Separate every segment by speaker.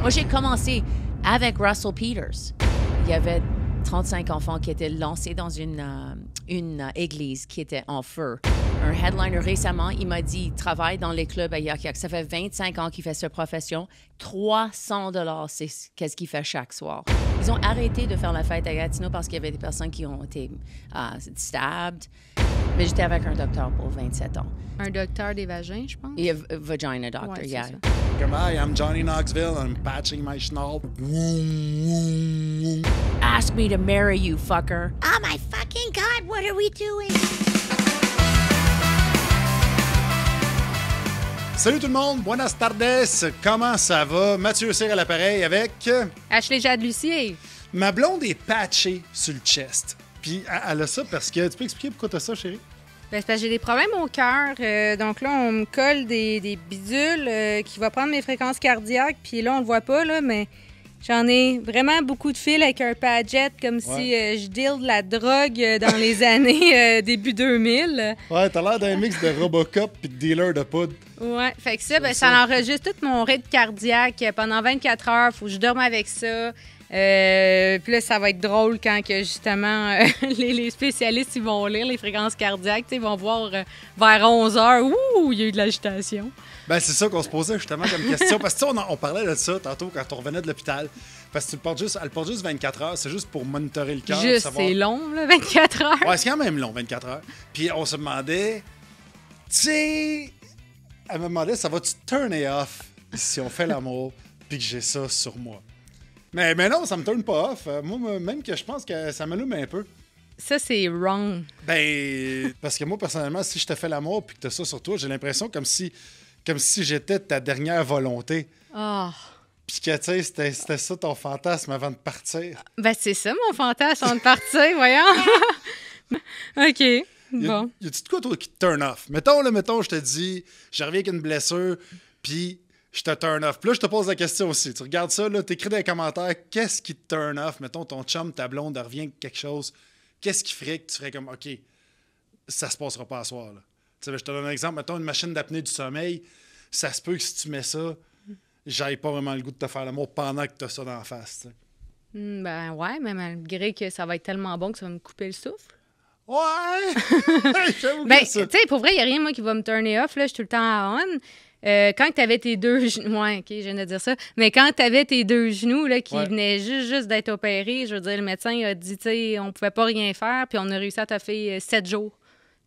Speaker 1: Moi, j'ai commencé avec Russell Peters. Il y avait 35 enfants qui étaient lancés dans une église qui était en feu. Un headliner récemment, il m'a dit, il travaille dans les clubs à Yuk-Yuk. Ça fait 25 ans qu'il fait cette profession. 300 $, c'est qu'est-ce qu'il fait chaque soir. Ils ont arrêté de faire la fête à Gatineau parce qu'il y avait des personnes qui ont été stabbed. Mais j'étais avec un docteur pour 27 ans.
Speaker 2: Un docteur des vagins, je pense?
Speaker 1: Et vagina doctor,
Speaker 2: ouais,
Speaker 1: yeah.
Speaker 3: Hi, I'm Johnny Knoxville. I'm patching my schnoll.
Speaker 1: Ask me to marry you, fucker. Oh my fucking God, what are we doing?
Speaker 3: Salut tout le monde, buenas tardes. Comment ça va? Mathieu Cyr à l'appareil avec...
Speaker 2: Ashley Jade-Lucier.
Speaker 3: Ma blonde est patchée sur le chest. Puis elle a ça parce que... Tu peux expliquer pourquoi t'as ça, chérie?
Speaker 2: Ben, c'est parce que j'ai des problèmes au cœur. Donc là, on me colle des bidules qui vont prendre mes fréquences cardiaques. Puis là, on le voit pas, là, mais j'en ai vraiment beaucoup de fils avec un padjet, comme si je deal de la drogue dans les années début 2000.
Speaker 3: Ouais, t'as l'air d'un mix de Robocop puis de dealer de poudre.
Speaker 2: Ouais, fait que ça enregistre tout mon rythme cardiaque pendant 24 heures. Faut que je dorme avec ça. Puis là, ça va être drôle quand que justement les spécialistes ils vont lire les fréquences cardiaques. Ils vont voir vers 11 heures, ouh, il y a eu de l'agitation.
Speaker 3: Ben c'est ça qu'on se posait justement comme question. Parce que on parlait de ça tantôt quand on revenait de l'hôpital. Parce que elle porte juste 24 heures. C'est juste pour monitorer le cœur.
Speaker 2: Juste,
Speaker 3: savoir...
Speaker 2: c'est long, là, 24 heures.
Speaker 3: Ouais, c'est quand même long, 24 heures. Puis on se demandait, tu sais, elle me demandait, ça va-tu turner off si on fait l'amour puis que j'ai ça sur moi? Mais non, ça me turne pas off. Moi, même que je pense que ça m'allume un peu.
Speaker 2: Ça, c'est wrong.
Speaker 3: Ben, parce que moi, personnellement, si je te fais l'amour puis que t'as ça sur toi, j'ai l'impression comme si j'étais ta dernière volonté.
Speaker 2: Oh.
Speaker 3: Puis que, tu sais, c'était ça ton fantasme avant de partir.
Speaker 2: Ben, c'est ça, mon fantasme avant de partir, voyons. OK, bon.
Speaker 3: Y a-tu de quoi, toi, qui te turn off? Mettons, je te dis, je reviens avec une blessure, puis je te turn off. Puis là, je te pose la question aussi. Tu regardes ça, là, t'écris dans les commentaires, qu'est-ce qui te turn off? Mettons, ton chum, ta blonde, revient avec quelque chose. Qu'est-ce qui ferait que tu ferais comme, OK, ça se passera pas à soir, là? Tu sais, je te donne un exemple. Mettons, une machine d'apnée du sommeil. Ça se peut que si tu mets ça, j'aille pas vraiment le goût de te faire l'amour pendant que t'as ça dans la face, tu sais.
Speaker 2: Ben ouais, mais malgré que ça va être tellement bon que ça va me couper le souffle.
Speaker 3: Ouais! J'avoue
Speaker 2: Ben,
Speaker 3: que ça.
Speaker 2: tu sais, pour vrai, il n'y a rien, moi, qui va me turner off. Là, je suis tout le temps à on. Quand tu avais tes deux genoux... Ouais, OK, je viens de dire ça. Mais quand tu avais tes deux genoux là, qui venaient juste d'être opérés, je veux dire, le médecin a dit, tu sais, on pouvait pas rien faire, puis on a réussi à te faire 7 jours.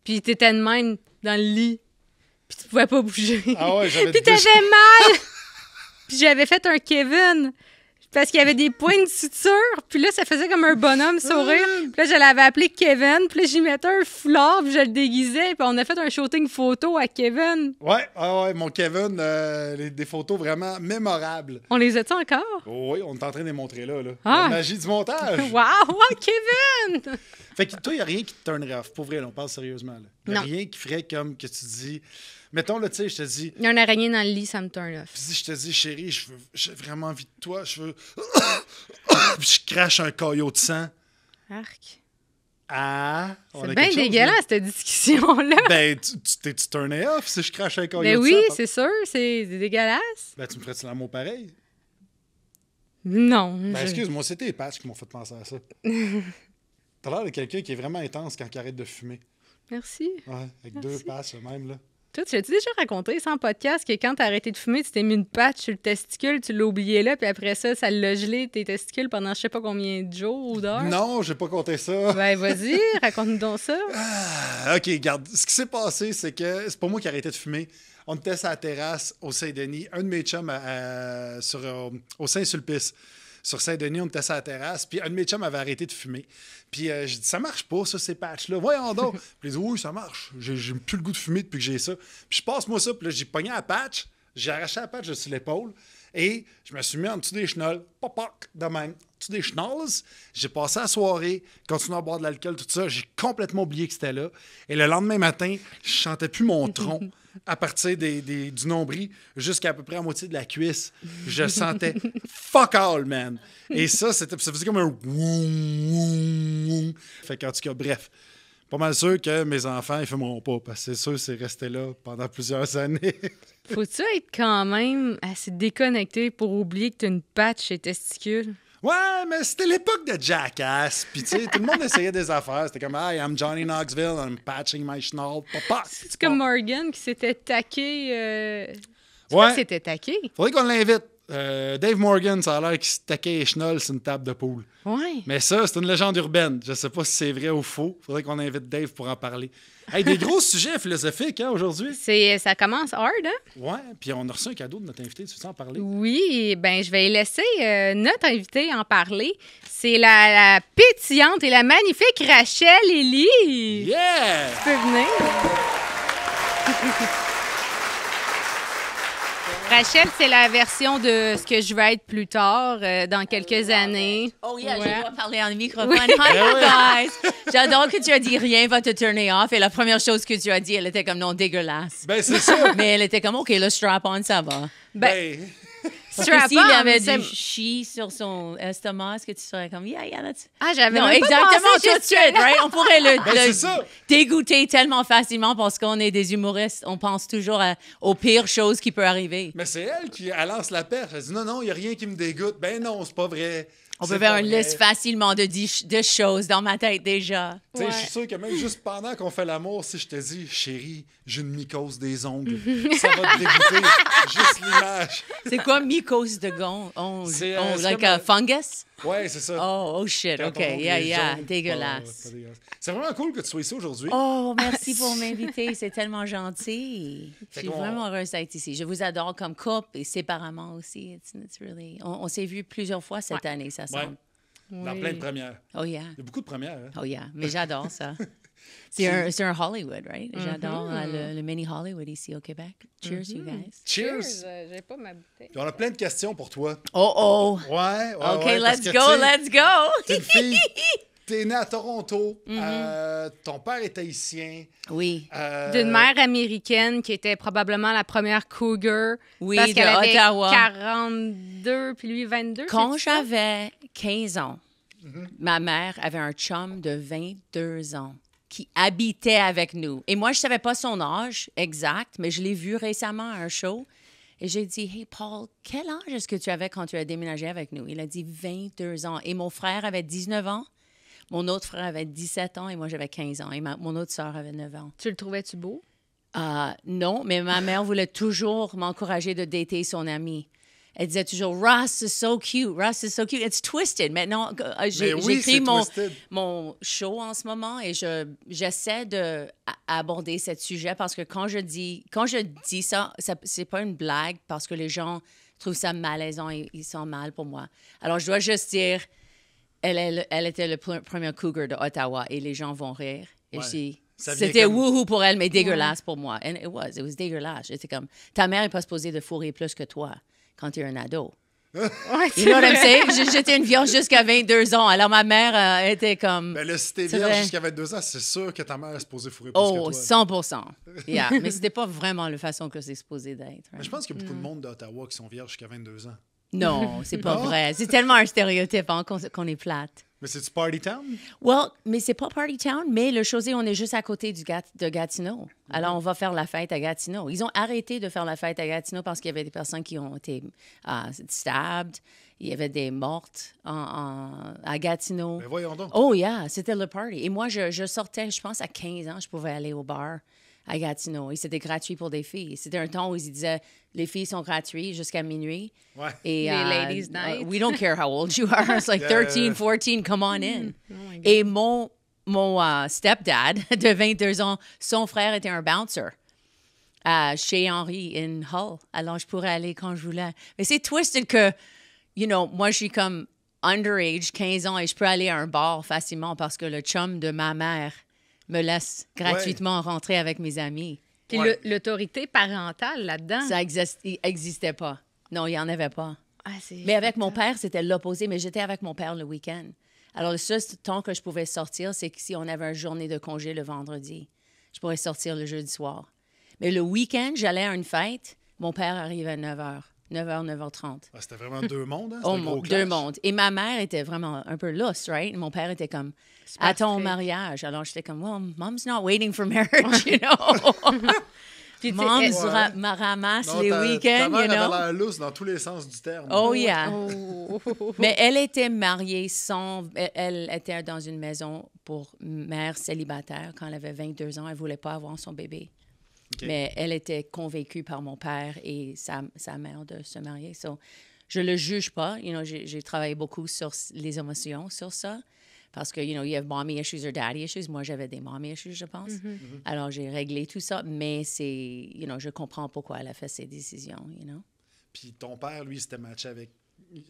Speaker 2: Puis tu étais de même dans le lit, puis tu pouvais pas bouger.
Speaker 3: Ah ouais, j'avais
Speaker 2: puis t'avais mal! Puis j'avais fait un Kevin... Parce qu'il y avait des points de suture, puis là, ça faisait comme un bonhomme sourire. Puis là, je l'avais appelé Kevin, puis là, j'y mettais un foulard, puis je le déguisais, puis on a fait un shooting photo à Kevin.
Speaker 3: Ouais, mon Kevin, des photos vraiment mémorables.
Speaker 2: On les a-tu encore?
Speaker 3: Oh, oui, on est en train de les montrer là.
Speaker 2: Ah.
Speaker 3: La magie du montage.
Speaker 2: Wow, Kevin!
Speaker 3: Fait que toi, il n'y a rien qui te turnerait off. Pour vrai, là, on parle sérieusement. Là. Y a
Speaker 2: Non.
Speaker 3: rien qui ferait comme que tu dis... Mettons, là, tu sais, je te dis...
Speaker 2: Il y a un araignée dans le lit, ça me turn off.
Speaker 3: Puis si je te dis, chérie, j'ai vraiment envie de toi, je veux... Puis je crache un caillot de sang.
Speaker 2: Arc.
Speaker 3: Ah!
Speaker 2: C'est bien dégueulasse, cette discussion-là.
Speaker 3: Ben, tu turné off si je crache un caillot
Speaker 2: Ben
Speaker 3: de
Speaker 2: oui,
Speaker 3: sang?
Speaker 2: c'est sûr, c'est dégueulasse.
Speaker 3: Ben, tu me ferais-tu l'amour pareil?
Speaker 2: Non.
Speaker 3: Ben, excuse-moi, c'était les patchs qui m'ont fait penser à ça. T'as l'air de quelqu'un qui est vraiment intense quand il arrête de fumer.
Speaker 2: Merci.
Speaker 3: Ouais, avec deux patchs, même, là.
Speaker 2: Toi, tu l'as-tu déjà raconté sans podcast que quand t'as arrêté de fumer, tu t'es mis une patch sur le testicule, tu l'as oublié là, puis après ça l'a gelé tes testicules pendant je sais pas combien de jours ou d'heures?
Speaker 3: Non, j'ai pas compté ça.
Speaker 2: Ben, vas-y, raconte-nous donc ça.
Speaker 3: Ah, OK, regarde. Ce qui s'est passé, c'est que c'est pas moi qui ai arrêté de fumer. On était sur la terrasse au Saint-Denis. Un de mes chums au Saint-Sulpice. Sur Saint-Denis, on était sur la terrasse. Puis un de mes chums avait arrêté de fumer. Puis j'ai dit, ça marche pas, ça, ces patchs-là. Voyons donc. Puis il dit, oui, ça marche. J'ai plus le goût de fumer depuis que j'ai ça. Puis je passe-moi ça. Puis là, j'ai pogné la patch. J'ai arraché la patch dessus l'épaule. Et je me suis mis en dessous des chenolles. Pop, de même. En dessous des chenolles. J'ai passé la soirée, continué à boire de l'alcool, tout ça. J'ai complètement oublié que c'était là. Et le lendemain matin, je sentais plus mon tronc. À partir du nombril jusqu'à peu près à moitié de la cuisse. Je sentais fuck all, man. Et ça faisait comme un... Fait qu'en tout cas, bref. pas mal sûr que mes enfants, ils fumeront pas, parce que c'est sûr c'est resté là pendant plusieurs années.
Speaker 2: Faut-tu être quand même assez déconnecté pour oublier que t'as une patch chez testicules?
Speaker 3: Ouais, mais c'était l'époque de Jackass. Puis, tu sais, tout le monde essayait des affaires. C'était comme, hey, I'm Johnny Knoxville, I'm patching my schnoll. Papa!
Speaker 2: C'est comme Morgan qui s'était taqué. Je crois que c'était taqué.
Speaker 3: Faudrait qu'on l'invite. Dave Morgan, ça a l'air qu'il se taquait les chenolles sur une table de poule.
Speaker 2: Ouais.
Speaker 3: Mais ça, c'est une légende urbaine. Je sais pas si c'est vrai ou faux. Faudrait qu'on invite Dave pour en parler. Hey, des gros sujets philosophiques, hein, aujourd'hui.
Speaker 2: Ça commence hard, hein?
Speaker 3: Ouais, puis on a reçu un cadeau de notre invité. Tu veux en parler?
Speaker 2: Oui, ben je vais laisser notre invité en parler. C'est la pétillante et la magnifique Rachel Élie.
Speaker 3: Yeah!
Speaker 2: Tu peux venir. Rachel, c'est la version de ce que je vais être plus tard, dans quelques années.
Speaker 1: Oh yeah,
Speaker 2: Ouais.
Speaker 1: je dois parler en microphone. Hi, guys! J'adore que tu as dit rien va te turner off. Et la première chose que tu as dit, elle était comme non dégueulasse.
Speaker 3: Ben, c'est ça.
Speaker 1: Mais elle était comme, OK, le strap-on, ça va.
Speaker 3: Ben,
Speaker 1: Parce que s'il avait
Speaker 2: c'est-
Speaker 1: du chi sur son estomac, est-ce que tu serais comme, yeah, that's...
Speaker 2: Ah, j'avais
Speaker 1: Non,
Speaker 2: même pas
Speaker 1: exactement,
Speaker 2: pensé
Speaker 1: tout de suite,
Speaker 2: jusque-là.
Speaker 1: right? On pourrait le
Speaker 3: c'est ça.
Speaker 1: dégoûter tellement facilement parce qu'on est des humoristes. On pense toujours aux pires choses qui peuvent arriver.
Speaker 3: mais c'est elle qui elle lance la perche. Elle dit non, il n'y a rien qui me dégoûte. Ben non, c'est pas vrai.
Speaker 1: On
Speaker 3: C'est
Speaker 1: peut faire
Speaker 3: pas
Speaker 1: une
Speaker 3: vrai.
Speaker 1: liste facilement de choses dans ma tête déjà.
Speaker 3: Tu sais,
Speaker 2: Ouais.
Speaker 3: je suis sûr que même juste pendant qu'on fait l'amour, si je te dis, chérie, j'ai une mycose des ongles, ça va te dégoûter. Juste l'image.
Speaker 1: C'est quoi mycose de gond?
Speaker 3: C'est, c'est
Speaker 1: Like
Speaker 3: comme
Speaker 1: a
Speaker 3: un-
Speaker 1: fungus?
Speaker 3: Ouais, c'est ça.
Speaker 1: Oh shit,
Speaker 3: Quand
Speaker 1: OK,
Speaker 3: ton ongle
Speaker 1: yeah,
Speaker 3: est
Speaker 1: yeah,
Speaker 3: jaune,
Speaker 1: dégueulasse.
Speaker 3: pas dégueulasse. C'est vraiment cool que tu sois ici aujourd'hui.
Speaker 1: Oh, merci pour m'inviter, c'est tellement gentil. Je
Speaker 3: Fait
Speaker 1: suis
Speaker 3: qu'on-
Speaker 1: vraiment heureuse d'être ici. Je vous adore comme couple et séparément aussi. It's really... On s'est vus plusieurs fois cette année, ça
Speaker 3: Ouais.
Speaker 1: semble.
Speaker 3: Dans
Speaker 2: Oui.
Speaker 3: plein de premières.
Speaker 1: Oh yeah,
Speaker 3: Il y a beaucoup de premières. Hein?
Speaker 1: oh yeah, mais j'adore ça. C'est un Hollywood, right? J'adore le mini Hollywood ici au Québec. Cheers, you guys.
Speaker 3: Cheers!
Speaker 2: J'ai pas ma bouteille.
Speaker 3: Puis on a plein de questions pour toi.
Speaker 1: Oh,
Speaker 3: Ouais,
Speaker 1: OK,
Speaker 3: ouais, parce
Speaker 1: let's
Speaker 3: que,
Speaker 1: go,
Speaker 3: tu sais,
Speaker 1: let's go!
Speaker 3: T'es une fille, t'es née à Toronto, ton père est haïtien.
Speaker 1: Oui.
Speaker 2: D'une mère américaine qui était probablement la première cougar.
Speaker 1: Oui,
Speaker 2: parce qu'elle
Speaker 1: de
Speaker 2: avait
Speaker 1: Ottawa.
Speaker 2: 42 puis lui 22.
Speaker 1: Quand
Speaker 2: c'est ça?
Speaker 1: j'avais 15 ans, ma mère avait un chum de 22 ans qui habitait avec nous. Et moi, je ne savais pas son âge exact, mais je l'ai vu récemment à un show. Et j'ai dit, Hey, Paul, quel âge est-ce que tu avais quand tu as déménagé avec nous? Il a dit 22 ans. Et mon frère avait 19 ans. Mon autre frère avait 17 ans et moi, j'avais 15 ans. Et mon autre sœur avait 9 ans.
Speaker 2: Tu le trouvais-tu beau?
Speaker 1: Non, mais ma mère voulait toujours m'encourager de dater son ami. Elle disait toujours, Ross is so cute, Ross is so cute. It's twisted. Maintenant,
Speaker 3: Mais oui,
Speaker 1: j'écris
Speaker 3: c'est
Speaker 1: mon,
Speaker 3: twisted.
Speaker 1: mon show en ce moment et j'essaie d'aborder ce sujet parce que quand je dis ça, c'est pas une blague parce que les gens trouvent ça malaisant et ils sont mal pour moi. Alors, je dois juste dire, elle était le premier cougar de Ottawa et les gens vont rire. Et
Speaker 3: Ouais.
Speaker 1: je dis,
Speaker 3: Ça vient
Speaker 1: c'était
Speaker 3: comme-
Speaker 1: wouhou pour elle, mais dégueulasse pour moi. And it was dégueulasse. J'étais comme, ta mère n'est pas supposée de fourrer plus que toi quand tu es un ado.
Speaker 2: Ouais,
Speaker 1: You know what I'm saying? J'étais une vierge jusqu'à 22 ans. Alors, ma mère était comme...
Speaker 3: Ben là, si t'es
Speaker 1: C'est
Speaker 3: vierge
Speaker 1: vrai.
Speaker 3: jusqu'à 22 ans, c'est sûr que ta mère est supposée fourrer plus
Speaker 1: Oh,
Speaker 3: que toi.
Speaker 1: 100%. Yeah. Mais c'était pas vraiment la façon que c'est supposé d'être.
Speaker 3: Mais
Speaker 1: right?
Speaker 3: je pense qu'il y a beaucoup de monde d'Ottawa qui sont vierges jusqu'à 22 ans.
Speaker 1: Non, c'est pas
Speaker 3: Non?
Speaker 1: vrai. C'est tellement un stéréotype hein, qu'on est plate.
Speaker 3: Mais c'est-tu Party Town?
Speaker 1: Well, mais c'est pas Party Town, mais le Chaussée, on est juste à côté de Gatineau. Alors, on va faire la fête à Gatineau. Ils ont arrêté de faire la fête à Gatineau parce qu'il y avait des personnes qui ont été stabbed. Il y avait des mortes à Gatineau.
Speaker 3: Ben voyons donc.
Speaker 1: Oh, yeah, c'était le party. Et moi, je sortais, je pense, à 15 ans, je pouvais aller au bar à Gatineau. Et c'était gratuit pour des filles. C'était un temps où ils disaient, les filles sont gratuites jusqu'à minuit.
Speaker 3: Ouais.
Speaker 1: Et,
Speaker 2: Les ladies' night.
Speaker 1: We don't care how old you are. It's like
Speaker 3: Yeah.
Speaker 1: 13, 14, come on in.
Speaker 2: Oh my God.
Speaker 1: Et mon stepdad de 22 ans, son frère était un bouncer chez Henry in Hull. Alors, je pourrais aller quand je voulais. Mais c'est twisted que, moi, je suis comme underage, 15 ans, et je peux aller à un bar facilement parce que le chum de ma mère me laisse gratuitement rentrer avec mes amis.
Speaker 2: Puis
Speaker 3: Ouais.
Speaker 2: l'autorité parentale là-dedans.
Speaker 1: Ça n'existait pas. Non, il n'y en avait pas.
Speaker 2: Ah, c'est
Speaker 1: Mais avec mon père, c'était l'opposé. Mais j'étais avec mon père le week-end. Alors, le seul temps que je pouvais sortir, c'est que si on avait une journée de congé le vendredi, je pourrais sortir le jeudi soir. Mais le week-end, j'allais à une fête. Mon père arrive à 9 h. 9h, 9h30.
Speaker 3: Ah, c'était vraiment deux mondes, hein?
Speaker 1: Oh,
Speaker 3: C'était un gros
Speaker 1: deux
Speaker 3: clash.
Speaker 1: mondes. Et ma mère était vraiment un peu lost, right? Mon père était comme, à ton
Speaker 2: strict.
Speaker 1: mariage. Alors, j'étais comme, well, mom's not waiting for marriage, you know?
Speaker 2: Puis, tu sais,
Speaker 1: Mom
Speaker 3: Ouais.
Speaker 1: me ramasse
Speaker 3: Non,
Speaker 1: les
Speaker 3: ta
Speaker 1: week-ends,
Speaker 3: mère
Speaker 1: you
Speaker 3: avait
Speaker 1: know?
Speaker 3: l'air lousse dans tous les sens du terme.
Speaker 1: Oh, yeah.
Speaker 2: Oh.
Speaker 1: Mais elle était mariée elle était dans une maison pour mère célibataire quand elle avait 22 ans. Elle ne voulait pas avoir son bébé.
Speaker 3: OK.
Speaker 1: Mais elle était convaincue par mon père et sa mère de se marier. So, je ne le juge pas. You know, j'ai travaillé beaucoup sur les émotions, sur ça. Parce que, you know, you have mommy issues or daddy issues. Moi, j'avais des mommy issues, je pense. Alors, j'ai réglé tout ça. Mais c'est, you know, je comprends pourquoi elle a fait ses décisions, you know.
Speaker 3: Puis ton père, lui, s'était matché avec...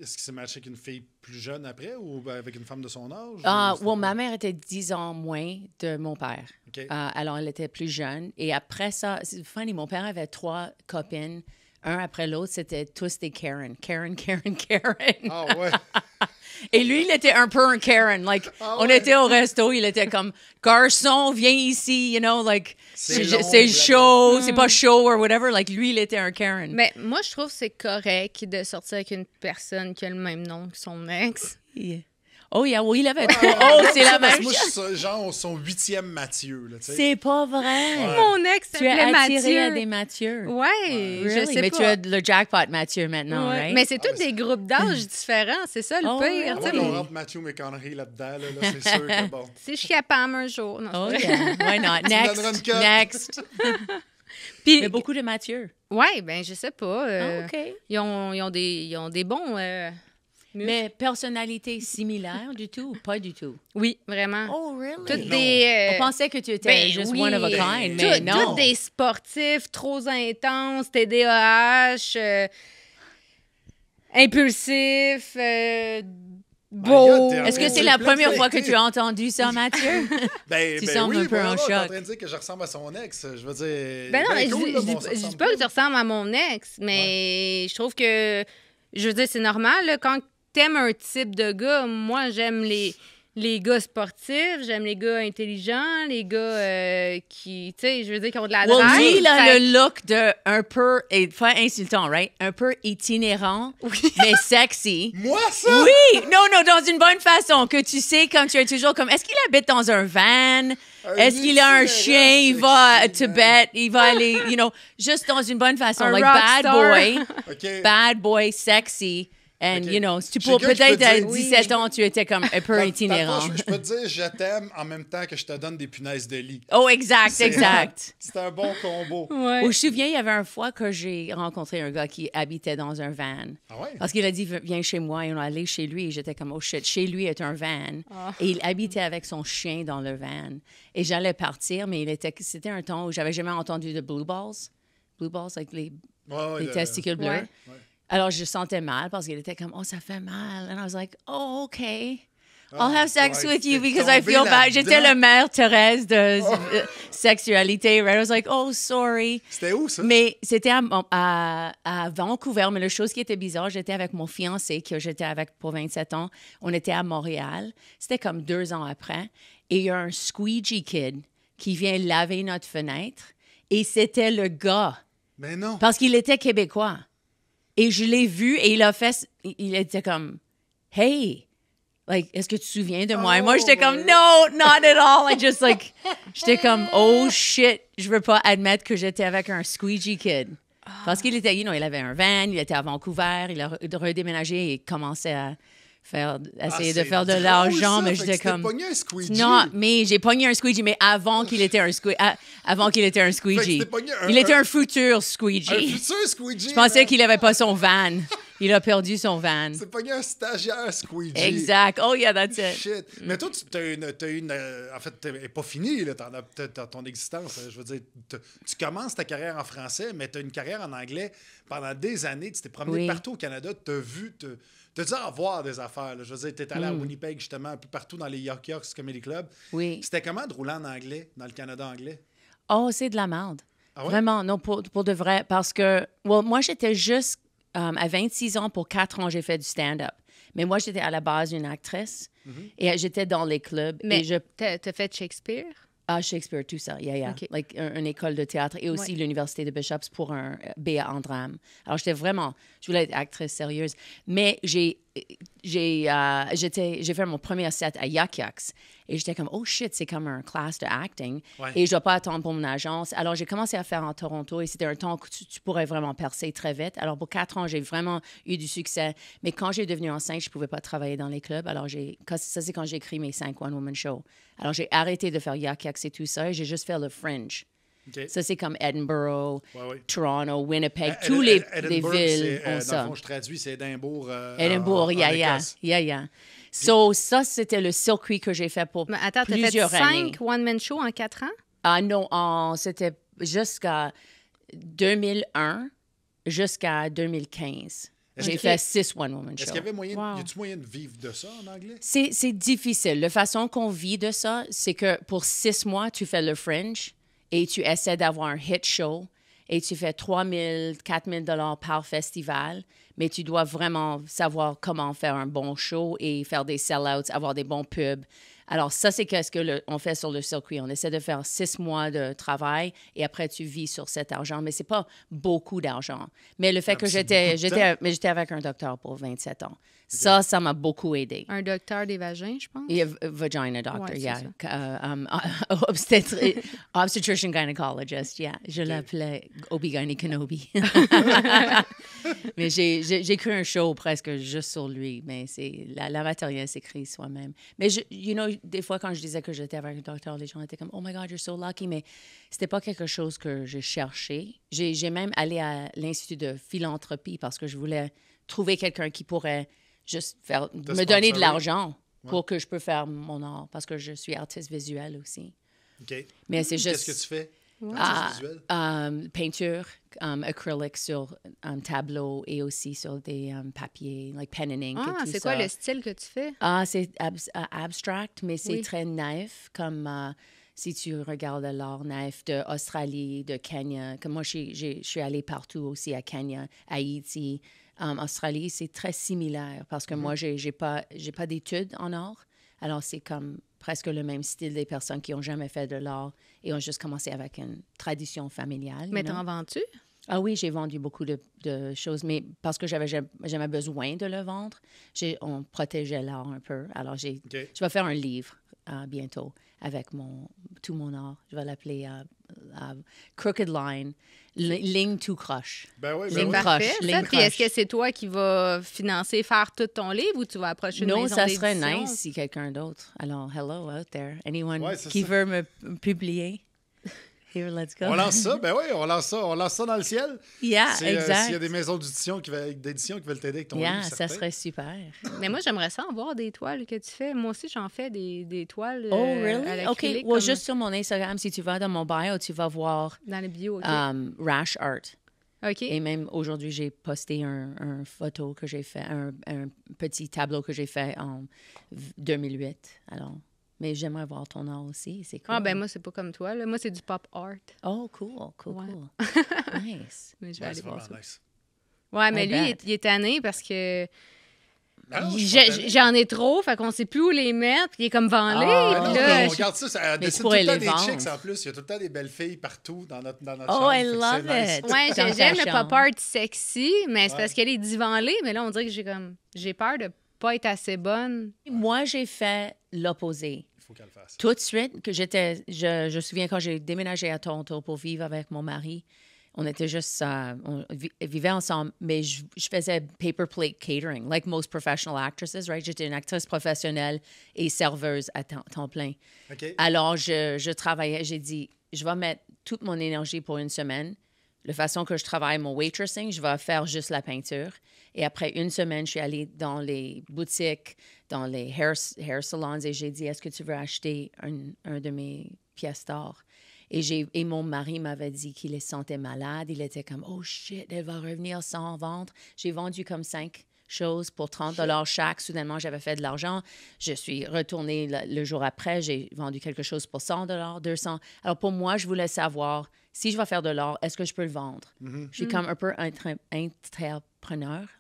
Speaker 3: Est-ce qu'il s'est matché avec une fille plus jeune après ou avec une femme de son âge?
Speaker 1: Ah,
Speaker 3: Ou c'était
Speaker 1: well, ma mère était 10 ans moins de mon père.
Speaker 3: OK.
Speaker 1: Alors, elle était plus jeune. Et après ça, c'est funny, mon père avait 3 copines. Un après l'autre, c'était tous des Karen. Karen.
Speaker 3: Ah ouais.
Speaker 1: Et lui, il était un peu un Karen. Like,
Speaker 3: Ah
Speaker 1: on
Speaker 3: ouais.
Speaker 1: était au resto, il était comme, garçon, viens ici, you know, like,
Speaker 3: C'est
Speaker 1: c'est
Speaker 3: long,
Speaker 1: c'est chaud,
Speaker 2: Mm.
Speaker 1: c'est pas chaud, or whatever. Like, lui, il était un Karen.
Speaker 2: Mais moi, je trouve que c'est correct de sortir avec une personne qui a le même nom que son ex.
Speaker 1: Yeah. Oh, yeah, oui, il avait 3. Oh, c'est la
Speaker 3: Parce
Speaker 1: même
Speaker 3: que moi,
Speaker 1: chose.
Speaker 3: je suis genre son 8e Mathieu. Là, tu sais.
Speaker 1: C'est pas vrai.
Speaker 2: Mon ex
Speaker 1: Tu es
Speaker 2: s'appelait
Speaker 1: attiré à
Speaker 2: Mathieu.
Speaker 1: des Mathieu.
Speaker 2: Ouais, je
Speaker 1: Really?
Speaker 2: sais
Speaker 1: Mais
Speaker 2: pas.
Speaker 1: tu as le jackpot Mathieu maintenant,
Speaker 2: Ouais.
Speaker 1: right?
Speaker 2: Mais c'est tous
Speaker 3: mais
Speaker 2: des groupes d'âge différents, c'est ça le
Speaker 1: Oh,
Speaker 2: pire.
Speaker 1: really?
Speaker 3: À
Speaker 2: tu
Speaker 3: moins
Speaker 2: sais.
Speaker 3: qu'on rentre Matthew McConaughey là-dedans, là, c'est sûr que bon.
Speaker 2: Si je suis capable un jour. Non,
Speaker 1: Oh,
Speaker 2: c'est pas vrai.
Speaker 1: yeah. Why not?
Speaker 3: me donneras une cote.
Speaker 1: Next.
Speaker 2: Puis,
Speaker 1: Mais beaucoup de Mathieu.
Speaker 2: ouais, ben je sais pas.
Speaker 1: Ah, OK.
Speaker 2: Ils ont des bons.
Speaker 1: Mais personnalité similaire du tout? Pas du tout.
Speaker 2: Oui, vraiment.
Speaker 1: Oh, really?
Speaker 2: Toutes
Speaker 3: non.
Speaker 2: des.
Speaker 1: On pensait que tu étais
Speaker 2: ben
Speaker 1: juste
Speaker 2: oui.
Speaker 1: one of a kind, mais non.
Speaker 2: Toutes des sportifs trop intenses, TDAH, impulsifs, beaux.
Speaker 3: God, t'es en
Speaker 1: Est-ce que
Speaker 3: train
Speaker 1: c'est
Speaker 3: de
Speaker 1: la
Speaker 3: te
Speaker 1: première
Speaker 3: plaindre.
Speaker 1: fois que tu as entendu ça, Mathieu?
Speaker 3: Ben,
Speaker 1: Tu
Speaker 3: ben
Speaker 1: sembles
Speaker 3: oui,
Speaker 1: un peu en
Speaker 3: voilà, t'es en
Speaker 1: choc.
Speaker 3: train de dire que je ressemble à son ex. Je veux dire.
Speaker 2: Ben non,
Speaker 3: ben cool, là,
Speaker 2: je
Speaker 3: bon, ça
Speaker 2: dis
Speaker 3: ressemble
Speaker 2: pas que tu ressembles à mon ex, mais je trouve que, je veux dire, c'est normal, là, quand t'aimes un type de gars, moi, j'aime les gars sportifs, j'aime les gars intelligents, les gars qui, tu sais, je veux dire, qui ont de la
Speaker 1: Well,
Speaker 2: drive.
Speaker 1: lui, il a
Speaker 2: Fait
Speaker 1: le look de un peu, et pas insultant, right? Un peu itinérant, mais sexy.
Speaker 3: Moi, ça?
Speaker 1: Oui! Non, dans une bonne façon, que tu sais quand tu es toujours comme, est-ce qu'il habite dans un van? Est-ce qu'il a un
Speaker 3: itinérant
Speaker 1: chien? Il va à
Speaker 3: sexy,
Speaker 1: Tibet? Il va aller, you know, juste dans une bonne façon.
Speaker 2: Un
Speaker 1: Like,
Speaker 2: rockstar.
Speaker 3: OK.
Speaker 1: bad boy, sexy. And,
Speaker 3: OK.
Speaker 1: you know, tu
Speaker 3: J'ai
Speaker 1: peux
Speaker 3: quelqu'un qui
Speaker 1: peut-être
Speaker 3: peut
Speaker 1: à
Speaker 3: dire-
Speaker 1: 17 ans, tu étais comme un peu itinérant.
Speaker 3: Je peux te dire, je t'aime en même temps que je te donne des punaises de lit.
Speaker 1: Oh, exact.
Speaker 3: C'est un bon combo.
Speaker 2: Ouais.
Speaker 1: Ou je me souviens, il y avait une fois que j'ai rencontré un gars qui habitait dans un van.
Speaker 3: Ah ouais?
Speaker 1: Parce qu'il a dit, viens chez moi, et on est allé chez lui. Et j'étais comme, oh shit, chez lui est un van. Et il habitait avec son chien dans le van. Et j'allais partir, mais c'était un temps où j'avais jamais entendu de blue balls. Blue balls, like les
Speaker 3: Ouais,
Speaker 1: testicules bleus.
Speaker 2: Ouais.
Speaker 1: Alors, je sentais mal parce qu'il était comme, oh, ça fait mal. And I was like, oh, OK. I'll have sex
Speaker 3: ouais,
Speaker 1: with you
Speaker 3: t'es
Speaker 1: because I
Speaker 3: tombé
Speaker 1: feel bad.
Speaker 3: là-dedans.
Speaker 1: J'étais la mère Thérèse de sexualité. Right? I was like, oh, sorry.
Speaker 3: C'était où, ça?
Speaker 1: Mais c'était à Vancouver. Mais la chose qui était bizarre, j'étais avec mon fiancé, que j'étais avec pour 27 ans. On était à Montréal. C'était comme 2 ans après. Et il y a un squeegee kid qui vient laver notre fenêtre. Et c'était le gars.
Speaker 3: Mais non.
Speaker 1: Parce qu'il était québécois. Et je l'ai vu et il était comme, hey, like, est-ce que tu te souviens de moi? Et moi, j'étais comme, no, not at all. J'étais comme, oh shit, je veux pas admettre que j'étais avec un squeegee kid. Parce qu'il était, il avait un van, il était à Vancouver, il a redéménagé et commençait à essayer de faire de
Speaker 3: drôle,
Speaker 1: l'argent,
Speaker 3: ça.
Speaker 1: mais
Speaker 3: Fait que
Speaker 1: j'étais
Speaker 3: c'était
Speaker 1: comme,
Speaker 3: pogné un squeegee.
Speaker 1: non, mais j'ai pogné un squeegee, mais avant qu'il était un squeegee.
Speaker 3: c'était pogné
Speaker 1: Il était un futur squeegee.
Speaker 3: Un futur squeegee.
Speaker 1: Je pensais
Speaker 3: man.
Speaker 1: qu'il n'avait pas son van. Il a perdu son van.
Speaker 3: C'est pogné un stagiaire squeegee.
Speaker 1: Exact. Oh, yeah, that's it.
Speaker 3: Shit. Mais toi, t'as une en fait, elle n'est pas finie, là, t'as ton existence. Je veux dire, tu commences ta carrière en français, mais tu as une carrière en anglais pendant des années. Tu t'es promené
Speaker 1: Oui.
Speaker 3: partout au Canada, tu as vu, tu as dû en voir des affaires. Là. Je veux dire, tu es allé à Winnipeg, justement, un peu partout dans les York Comedy Club.
Speaker 1: Oui.
Speaker 3: C'était comment de rouler en anglais, dans le Canada anglais?
Speaker 1: Oh, c'est de la merde.
Speaker 3: Ah ouais?
Speaker 1: Vraiment, non, pour de vrai. Parce que, moi, j'étais juste à 26 ans, pour 4 ans, j'ai fait du stand-up. Mais moi, j'étais à la base une actrice et j'étais dans les clubs.
Speaker 2: Mais
Speaker 1: et
Speaker 2: t'as fait Shakespeare?
Speaker 1: Ah, Shakespeare, tout ça,
Speaker 2: OK.
Speaker 1: Like, une école de théâtre et aussi l'Université de Bishops pour un BA en drame. Alors, je voulais être actrice sérieuse. Mais j'ai fait mon premier set à Yuck Yucks et j'étais comme, oh shit, c'est comme un class de acting et je dois pas attendre pour mon agence. Alors, j'ai commencé à faire en Toronto et c'était un temps que tu pourrais vraiment percer très vite. Alors, pour 4 ans, j'ai vraiment eu du succès. Mais quand j'ai devenu enceinte, je pouvais pas travailler dans les clubs. Alors, ça, c'est quand j'ai écrit mes 5 One-Woman Shows. Alors, j'ai arrêté de faire Yuck Yucks et tout ça et j'ai juste fait le Fringe.
Speaker 3: Okay.
Speaker 1: Ça, c'est comme Edinburgh,
Speaker 3: Ouais.
Speaker 1: Toronto, Winnipeg, tous les villes ont ça.
Speaker 3: Dans le fond, je traduis, c'est Édimbourg.
Speaker 1: Édimbourg,
Speaker 3: Écosse.
Speaker 1: So, ça, c'était le circuit que j'ai fait pour
Speaker 2: Mais attends, t'as fait
Speaker 1: plusieurs années.
Speaker 2: 5 one-man shows en 4 ans?
Speaker 1: Ah non, c'était jusqu'à 2001 jusqu'à 2015. J'ai fait 6 one-woman shows.
Speaker 3: Est-ce qu'il y avait moyen, y a-tu moyen de vivre de ça en anglais?
Speaker 1: C'est difficile. La façon qu'on vit de ça, c'est que pour 6 mois, tu fais le Fringe et tu essaies d'avoir un hit show et tu fais 3 000, 4 000 $ par festival, mais tu dois vraiment savoir comment faire un bon show et faire des sell-outs, avoir des bons pubs. Alors, ça, c'est qu'est-ce qu'on fait sur le circuit. On essaie de faire 6 mois de travail et après, tu vis sur cet argent. Mais c'est pas beaucoup d'argent. Mais le fait que j'étais avec un docteur pour 27 ans. Ça m'a beaucoup aidé.
Speaker 2: Un docteur des vagins, je pense?
Speaker 1: Vagina doctor,
Speaker 2: Ouais,
Speaker 1: yeah.
Speaker 2: c'est
Speaker 1: Obstetrician gynecologist, yeah. Je l'appelais Obi-Gyne Kenobi. Mais j'ai écrit un show presque juste sur lui, mais c'est la matériel s'écrit soi-même. Mais, des fois, quand je disais que j'étais avec un docteur, les gens étaient comme « Oh my God, you're so lucky », mais c'était pas quelque chose que j'ai cherché. J'ai même allé à l'Institut de philanthropie parce que je voulais trouver quelqu'un qui pourrait juste me donner de l'argent pour que je peux faire mon art, parce que je suis artiste visuel aussi.
Speaker 3: OK.
Speaker 1: Mais c'est juste...
Speaker 3: Qu'est-ce que tu fais? Artiste visuel?
Speaker 1: Peinture, acrylique sur un tableau et aussi sur des papiers, like pen and ink et tout
Speaker 2: c'est
Speaker 1: ça.
Speaker 2: quoi le style que tu fais?
Speaker 1: C'est abstract, mais c'est très naïf, comme si tu regardes l'art naïf d'Australie, de Kenya. Comme moi, je suis allée partout aussi, à Kenya, Haïti, Australie. C'est très similaire parce que moi, j'ai pas d'études en art. Alors, c'est comme presque le même style des personnes qui n'ont jamais fait de l'art et ont juste commencé avec une tradition familiale.
Speaker 2: Mais t'en vends-tu?
Speaker 1: Ah oui, j'ai vendu beaucoup de choses, mais parce que j'avais besoin de le vendre, on protégeait l'art un peu. Alors, je vais faire un livre bientôt avec tout mon art. Je vais l'appeler Crooked Line, ligne tout croche.
Speaker 3: Ben oui,
Speaker 2: c'est parfait. Puis est-ce que c'est toi qui vas financer, faire tout ton livre ou tu vas approcher une maison d'édition?
Speaker 1: Non, ça serait nice si quelqu'un d'autre. Alors, hello out there. Anyone qui veut me publier? Here, let's go.
Speaker 3: On lance ça, on lance ça dans le ciel.
Speaker 1: Yeah, exact.
Speaker 3: S'il y a des maisons d'édition qui veulent t'aider avec ton livre,
Speaker 1: ça serait super.
Speaker 2: Mais moi, j'aimerais ça en voir des toiles que tu fais. Moi aussi, j'en fais des toiles.
Speaker 1: Oh, really?
Speaker 2: À l'acrylique,
Speaker 1: OK. Juste sur mon Instagram, si tu vas dans mon bio, tu vas voir
Speaker 2: dans le bio,
Speaker 1: Rash Art.
Speaker 2: OK.
Speaker 1: Et même aujourd'hui, j'ai posté un photo que j'ai fait, un petit tableau que j'ai fait en 2008. Alors... Mais j'aimerais voir ton art aussi, c'est cool.
Speaker 2: Ah, ben moi, c'est pas comme toi. Là. Moi, c'est du pop art.
Speaker 1: Oh, cool. Nice.
Speaker 2: Mais je vais aller voir ça.
Speaker 3: Nice.
Speaker 2: Ouais, mais lui, il est tanné parce que
Speaker 3: j'en
Speaker 2: ai trop, fait qu'on sait plus où les mettre, puis il est comme venlé.
Speaker 3: On regarde ça décide tout le temps des
Speaker 1: vendre.
Speaker 3: chicks en plus. Il y a tout le temps des belles filles partout dans notre chambre.
Speaker 1: Oh, I love it!
Speaker 2: Nice. Ouais, j'aime le pop art sexy, mais c'est parce qu'elle est divanlée, mais là, on dirait que j'ai peur de pas être assez bonne.
Speaker 1: Moi, j'ai fait l'opposé.
Speaker 3: Il faut qu'elle le fasse.
Speaker 1: Tout de suite, que je me souviens quand j'ai déménagé à Toronto pour vivre avec mon mari, on était juste, on vivait ensemble, mais je faisais paper plate catering, like most professional actresses, right? J'étais une actrice professionnelle et serveuse à temps plein.
Speaker 3: Okay.
Speaker 1: Alors, je travaillais, j'ai dit, je vais mettre toute mon énergie pour une semaine. La façon que je travaille mon waitressing, je vais faire juste la peinture. Et après une semaine, je suis allée dans les boutiques, dans les hair salons et j'ai dit, est-ce que tu veux acheter un de mes pièces d'or? Et mon mari m'avait dit qu'il se sentait malade. Il était comme, oh shit, elle va revenir sans vendre. J'ai vendu comme 5 choses pour 30 $ chaque. Soudainement, j'avais fait de l'argent. Je suis retournée le jour après. J'ai vendu quelque chose pour 100 $, 200. Alors, pour moi, je voulais savoir, si je vais faire de l'art, est-ce que je peux le vendre? Je suis comme un peu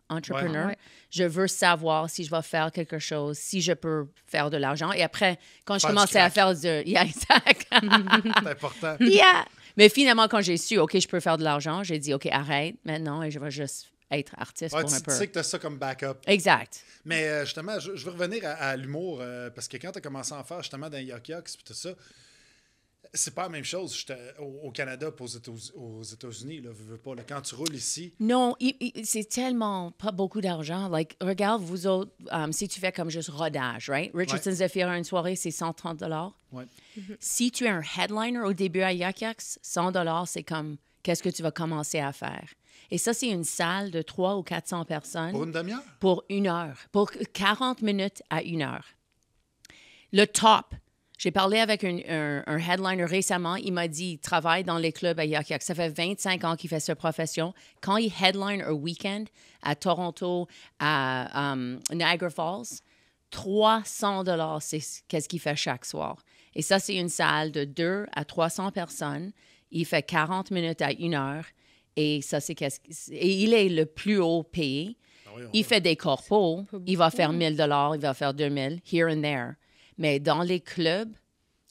Speaker 1: entrepreneur.
Speaker 2: Ouais.
Speaker 1: Je veux savoir si je vais faire quelque chose, si je peux faire de l'argent. Et après, quand je
Speaker 3: Faire du
Speaker 1: commençais à
Speaker 3: crack.
Speaker 1: faire du... Yeah, exact.
Speaker 3: C'est important.
Speaker 1: Yeah. Mais finalement, quand j'ai su, OK, je peux faire de l'argent, j'ai dit, OK, arrête maintenant et je vais juste être artiste
Speaker 3: Ouais,
Speaker 1: pour un
Speaker 3: tu
Speaker 1: peu.
Speaker 3: sais que tu as ça comme backup.
Speaker 1: Exact.
Speaker 3: Mais justement, je veux revenir à l'humour, parce que quand tu as commencé à en faire justement dans Yuck Yucks et tout ça, c'est pas la même chose. Au Canada et aux États-Unis, là, veux pas, là, quand tu roules ici,
Speaker 1: Non, c'est tellement pas beaucoup d'argent. Like, regarde, vous autres, si tu fais comme juste rodage, right? Richardson Zephyr à une soirée, c'est 130
Speaker 3: ouais.
Speaker 1: Si tu es un headliner au début à Yuck Yucks, 100 c'est comme qu'est-ce que tu vas commencer à faire. Et ça, c'est une salle de 300 ou 400 personnes.
Speaker 3: Pour une demi-heure?
Speaker 1: Pour 1 heure. Pour 40 minutes à 1 heure. Le top. J'ai parlé avec un headliner récemment. Il m'a dit il travaille dans les clubs à Yuck Yucks. Ça fait 25 ans qu'il fait cette profession. Quand il headline un week-end à Toronto, à Niagara Falls, 300 c'est qu'est-ce qu'il fait chaque soir. Et ça, c'est une salle de 200 à 300 personnes. Il fait 40 minutes à 1 heure. Et ça, et il est le plus haut payé.
Speaker 3: Ah oui,
Speaker 1: Il fait des corpos. Il va faire 1 000 il va faire 2 000 here and there. Mais dans les clubs,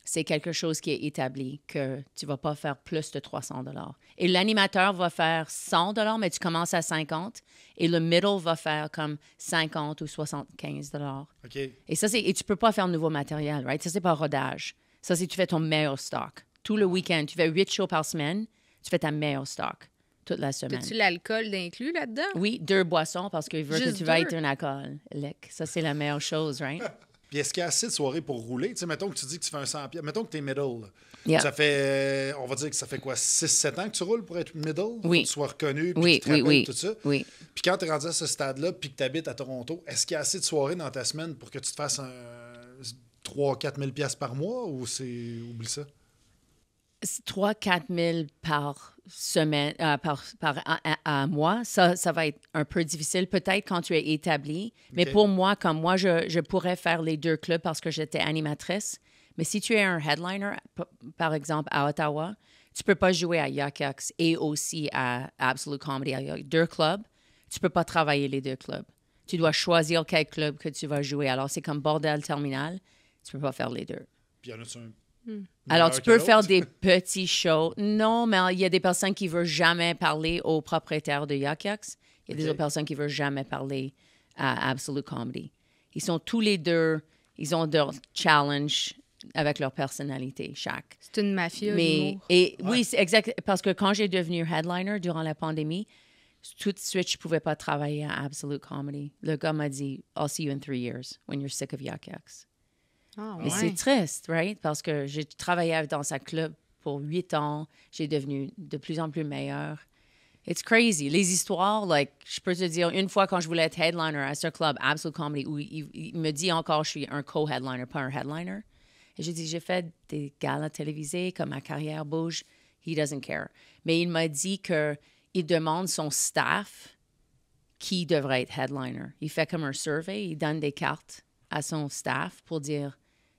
Speaker 1: c'est quelque chose qui est établi, que tu ne vas pas faire plus de 300 $. Et l'animateur va faire 100 $, mais tu commences à 50. Et le middle va faire comme 50 ou 75 $.
Speaker 3: OK.
Speaker 1: Et ça, et tu ne peux pas faire nouveau matériel, right? Ça, c'est pas rodage. Ça, c'est tu fais ton meilleur stock. Tout le week-end, tu fais 8 shows par semaine, tu fais ta meilleure stock toute la semaine.
Speaker 2: As-tu l'alcool d'inclus là-dedans?
Speaker 1: Oui, 2 boissons parce qu'il veut que
Speaker 2: Juste
Speaker 1: tu vas
Speaker 2: 2?
Speaker 1: être un alcoolique. Ça, c'est la meilleure chose, right?
Speaker 3: Puis est-ce qu'il y a assez de soirées pour rouler? Tu sais, mettons que tu dis que tu fais un 100 pieds. Mettons que tu es middle. Là.
Speaker 1: Yeah.
Speaker 3: Ça fait, on va dire que ça fait quoi, 6-7 ans que tu roules pour être middle?
Speaker 1: Oui.
Speaker 3: Faut que tu sois reconnu, puis
Speaker 1: Oui,
Speaker 3: que tu te rappelles, tout ça.
Speaker 1: Oui.
Speaker 3: Puis quand tu es rendu à ce stade-là, puis que tu habites à Toronto, est-ce qu'il y a assez de soirées dans ta semaine pour que tu te fasses 3-4 000 piastres par mois ou c'est... Oublie ça?
Speaker 1: 3-4 000 par semaine, à mois, ça va être un peu difficile, peut-être quand tu es établi. Mais
Speaker 3: OK.
Speaker 1: pour moi, comme moi, je pourrais faire les 2 clubs parce que j'étais animatrice. Mais si tu es un headliner, par exemple, à Ottawa, tu peux pas jouer à Yuck Yucks et aussi à Absolute Comedy. Il y a 2 clubs. Tu peux pas travailler les 2 clubs. Tu dois choisir quel club que tu vas jouer. Alors, c'est comme bordel terminal. Tu peux pas faire les 2.
Speaker 3: Puis il y en a-tu un?
Speaker 1: Alors,
Speaker 3: meilleur
Speaker 1: tu
Speaker 3: que
Speaker 1: peux
Speaker 3: l'autre?
Speaker 1: faire des petits shows. Non, mais il y a des personnes qui ne veulent jamais parler aux propriétaires de Yuck Yucks. Il y a des
Speaker 3: OK.
Speaker 1: autres personnes qui ne veulent jamais parler à Absolute Comedy. Ils sont tous les deux, ils ont leur challenge avec leur personnalité, chaque.
Speaker 2: C'est une mafia,
Speaker 1: Mais,
Speaker 2: l'humour.
Speaker 1: oui, c'est exact. Parce que quand j'ai devenu headliner durant la pandémie, tout de suite, je ne pouvais pas travailler à Absolute Comedy. Le gars m'a dit, I'll see you in 3 years when you're sick of Yuck Yucks.
Speaker 2: Ah,
Speaker 1: Mais
Speaker 2: ouais.
Speaker 1: c'est triste, right? Parce que j'ai travaillé dans sa club pour 8 ans. J'ai devenu de plus en plus meilleure. It's crazy. Les histoires, like, je peux te dire, une fois quand je voulais être headliner à ce club, Absolute Comedy, où il me dit encore je suis un co-headliner, pas un headliner. Et j'ai dit, j'ai fait des galas télévisés, comme ma carrière bouge. He doesn't care. Mais il m'a dit qu'il demande son staff qui devrait être headliner. Il fait comme un survey, il donne des cartes à son staff pour dire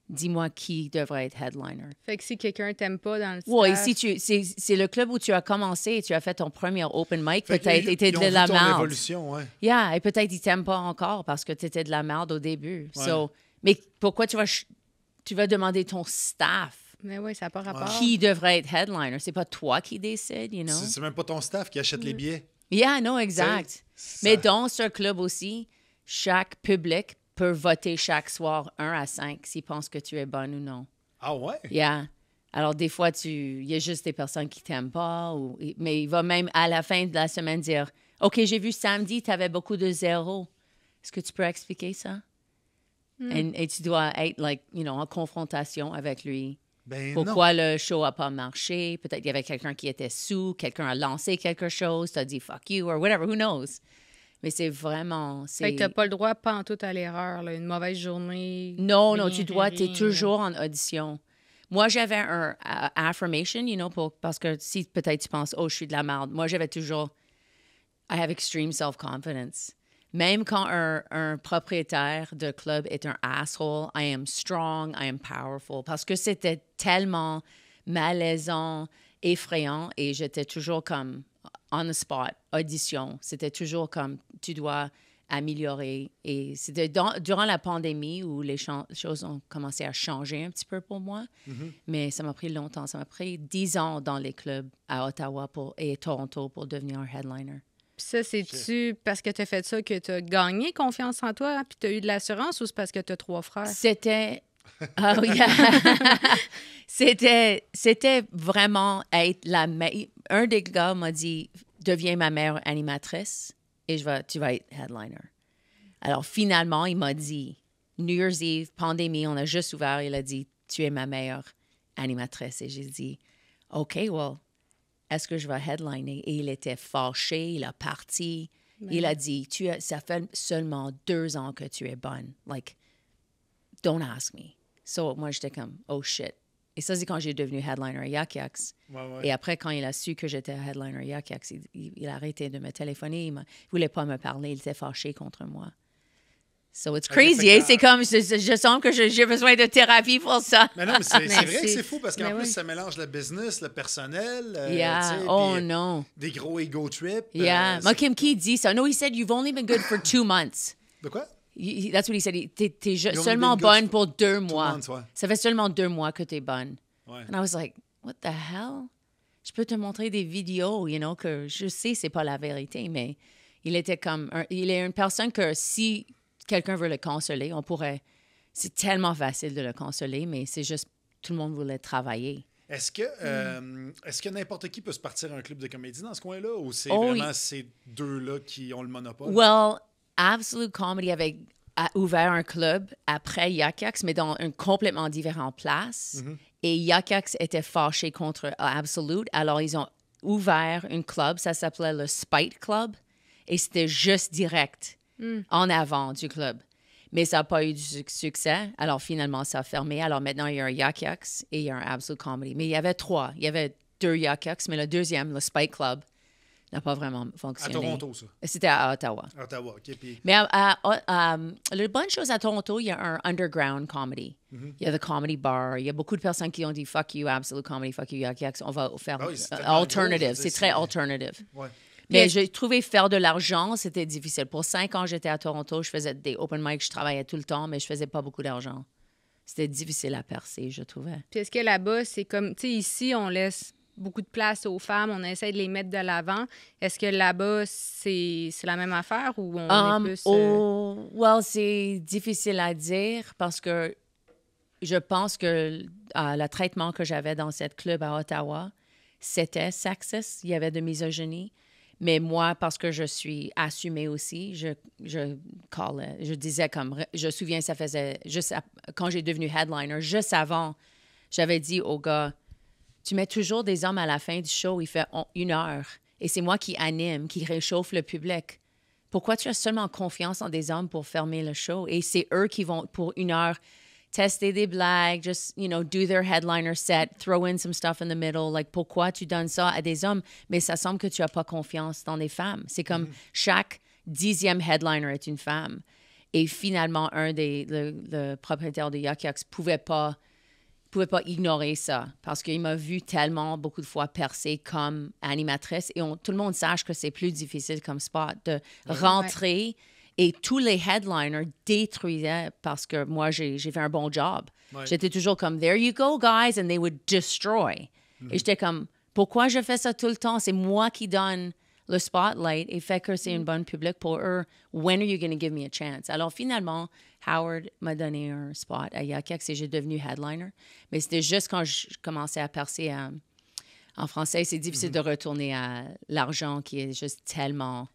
Speaker 1: dis-moi qui devrait être headliner.
Speaker 2: Fait que si quelqu'un t'aime pas dans le staff...
Speaker 1: Oui, si c'est le club où tu as commencé et tu as fait ton premier open mic,
Speaker 3: Fait que
Speaker 1: peut-être, et t'es
Speaker 3: ils ont
Speaker 1: de
Speaker 3: vu
Speaker 1: la
Speaker 3: ton
Speaker 1: merde.
Speaker 3: évolution, ouais.
Speaker 1: Yeah, et peut-être ils t'aiment pas encore parce que tu étais de la merde au début.
Speaker 3: Ouais.
Speaker 1: So, mais pourquoi tu vas demander ton staff
Speaker 2: Mais oui, ça n'a pas rapport.
Speaker 1: qui devrait être headliner? C'est pas toi qui décide, you know?
Speaker 3: C'est même pas ton staff qui achète les billets.
Speaker 1: Yeah, non, exact.
Speaker 3: Ça-
Speaker 1: Mais dans ce club aussi, chaque public peut voter chaque soir 1 à 5 s'ils pensent que tu es bonne ou non.
Speaker 3: Ah ouais?
Speaker 1: Yeah. Alors, des fois, il y a juste des personnes qui t'aiment pas. Mais il va même, à la fin de la semaine, dire « OK, j'ai vu samedi, tu avais beaucoup de zéros. Est-ce que tu peux expliquer ça? Et tu dois être, en confrontation avec lui.
Speaker 3: Ben
Speaker 1: Pourquoi le show n'a pas marché? Peut-être qu'il y avait quelqu'un qui était sous, quelqu'un a lancé quelque chose, t'as dit « fuck you » or whatever, who knows? Mais c'est vraiment...
Speaker 2: Fait que t'as pas le droit pantoute à l'erreur, là. Une mauvaise journée...
Speaker 1: Non,
Speaker 2: rien,
Speaker 1: tu dois, tu es
Speaker 2: rien,
Speaker 1: toujours en audition. Moi, j'avais un affirmation, parce que si peut-être tu penses, oh, je suis de la merde. Moi, j'avais toujours, I have extreme self-confidence. Même quand un propriétaire de club est un asshole, I am strong, I am powerful. Parce que c'était tellement malaisant, effrayant, et j'étais toujours comme, on the spot, audition. C'était toujours comme, tu dois améliorer. Et c'était durant la pandémie où les choses ont commencé à changer un petit peu pour moi. Mais ça m'a pris longtemps. Ça m'a pris 10 ans dans les clubs à Ottawa et Toronto pour devenir un headliner.
Speaker 2: Puis ça, c'est-tu parce que tu as fait ça que tu as gagné confiance en toi, puis tu as eu de l'assurance, ou c'est parce que tu as 3 frères?
Speaker 1: C'était... Oh, yeah. C'était vraiment être un des gars m'a dit, deviens ma meilleure animatrice et tu vas être headliner. Alors, finalement, il m'a dit, New Year's Eve, pandémie, on a juste ouvert, il a dit, tu es ma meilleure animatrice. Et j'ai dit, OK, well, est-ce que je vais headliner? Et il était fâché, il a parti. Il a dit, ça fait seulement 2 ans que tu es bonne. Like, don't ask me. So, moi, j'étais comme, oh shit. Et ça, c'est quand j'ai devenu headliner à Yuk Yuk's.
Speaker 3: Ouais.
Speaker 1: Et après, quand il a su que j'étais headliner à Yuk Yuk's, il a arrêté de me téléphoner. Il ne voulait pas me parler. Il était fâché contre moi. So, it's crazy. Okay, c'est comme, je sens que j'ai besoin de thérapie pour ça.
Speaker 3: Mais non, mais c'est vrai que c'est fou parce qu'en plus, ça mélange le business, le personnel.
Speaker 1: Oh non.
Speaker 3: Des gros ego trips.
Speaker 1: Yeah. Kim Key dit ça. No, he said you've only been good for 2 months.
Speaker 3: De quoi?
Speaker 1: That's what he said. T'es seulement bonne pour 2 mois.
Speaker 3: Months, ouais.
Speaker 1: Ça fait seulement 2 mois que t'es bonne.
Speaker 3: Ouais.
Speaker 1: And I was like, what the hell? Je peux te montrer des vidéos, que je sais c'est pas la vérité, mais il était comme... il est une personne que si quelqu'un veut le consoler, on pourrait... C'est tellement facile de le consoler, mais c'est juste tout le monde voulait travailler.
Speaker 3: Est-ce que n'importe qui peut se partir à un club de comédie dans ce coin-là ou c'est vraiment ces deux-là qui ont le monopole?
Speaker 1: Well, Absolute Comedy a ouvert un club après Yuk Yuk's, mais dans une complètement différente place. Et Yuk Yuk's était fâché contre Absolute. Alors, ils ont ouvert un club. Ça s'appelait le Spite Club. Et c'était juste direct en avant du club. Mais ça n'a pas eu du succès. Alors, finalement, ça a fermé. Alors, maintenant, il y a un Yuk Yuk's et il y a un Absolute Comedy. Mais il y avait 3. Il y avait 2 Yuk Yuk's, mais le deuxième, le Spite Club, n'a pas vraiment fonctionné.
Speaker 3: À Toronto, ça?
Speaker 1: C'était à Ottawa.
Speaker 3: Ottawa, OK. Puis...
Speaker 1: Mais la bonne chose à Toronto, il y a un underground comedy. Il y a The Comedy Bar. Il y a beaucoup de personnes qui ont dit « Fuck you, Absolute Comedy, fuck you, Yuk Yuk's. On va faire alternative. » C'est très alternative.
Speaker 3: Ouais.
Speaker 1: Mais j'ai trouvé faire de l'argent, c'était difficile. Pour 5 ans, j'étais à Toronto. Je faisais des open mic, je travaillais tout le temps, mais je faisais pas beaucoup d'argent. C'était difficile à percer, je trouvais.
Speaker 2: Puis est-ce que là-bas, c'est comme... Tu sais, ici, on laisse beaucoup de place aux femmes, on essaie de les mettre de l'avant. Est-ce que là-bas, c'est la même affaire ou on est plus...
Speaker 1: Well, c'est difficile à dire parce que je pense que le traitement que j'avais dans cette club à Ottawa, c'était sexiste. Il y avait de misogynie. Mais moi, parce que je suis assumée aussi, je disais comme... Je me souviens, ça faisait... quand j'ai devenu headliner, juste avant, j'avais dit au gars... Tu mets toujours des hommes à la fin du show, il fait 1 heure. Et c'est moi qui anime, qui réchauffe le public. Pourquoi tu as seulement confiance en des hommes pour fermer le show? Et c'est eux qui vont, pour 1 heure, tester des blagues, just, do their headliner set, throw in some stuff in the middle. Like, pourquoi tu donnes ça à des hommes? Mais ça semble que tu n'as pas confiance dans des femmes. C'est comme chaque 10e headliner est une femme. Et finalement, le propriétaire de Yuk Yuk's pouvait pas ignorer ça parce qu'il m'a vu tellement beaucoup de fois percer comme animatrice et tout le monde sache que c'est plus difficile comme spot de rentrer et tous les headliners détruisaient parce que moi, j'ai fait un bon job. Ouais. J'étais toujours comme « There you go, guys » and they would destroy. Et j'étais comme « Pourquoi je fais ça tout le temps? C'est moi qui donne le spotlight et fait que c'est une bonne public pour eux. When are you going to give me a chance? » Alors finalement, Howard m'a donné un spot à Yuk Yuk's et j'ai devenu headliner. Mais c'était juste quand je commençais à percer en français. C'est difficile de retourner à l'argent qui est juste tellement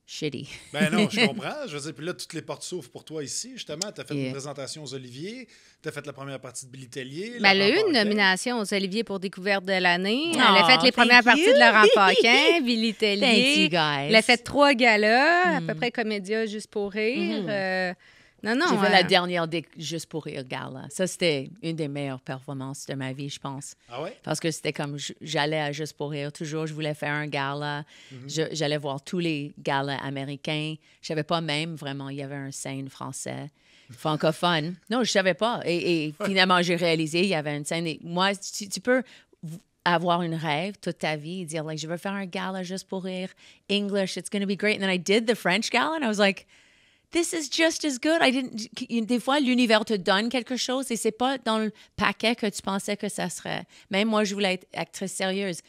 Speaker 1: shitty.
Speaker 3: Ben non, je comprends. Je veux dire, puis là, toutes les portes s'ouvrent pour toi ici, justement. Tu as fait une présentation aux Oliviers. Tu as fait la première partie de Billy Tellier.
Speaker 2: Ben, elle a eu une nomination aux Oliviers pour découverte de l'année. Elle a fait les premières parties de Laurent Paquin, Billy Tellier.
Speaker 1: Thank you, guys.
Speaker 2: Elle a fait 3 galas, à peu près Comédia juste pour rire. Non.
Speaker 1: J'ai fait la dernière Juste pour rire gala. Ça, c'était une des meilleures performances de ma vie, je pense.
Speaker 3: Ah ouais?
Speaker 1: Parce que c'était comme, j'allais à Juste pour rire. Toujours, je voulais faire un gala. J'allais voir tous les galas américains. Je savais pas même vraiment, il y avait un scène français, francophone. Non, je savais pas. Et finalement, j'ai réalisé, il y avait une scène. Et moi, tu peux avoir un rêve toute ta vie et dire, like, je veux faire un gala juste pour rire, English, it's going to be great. And then I did the French gala and I was like, this is just as good. Des fois, l'univers te donne quelque chose et c'est pas dans le paquet que tu pensais que ça serait. Même moi, je voulais être actrice sérieuse.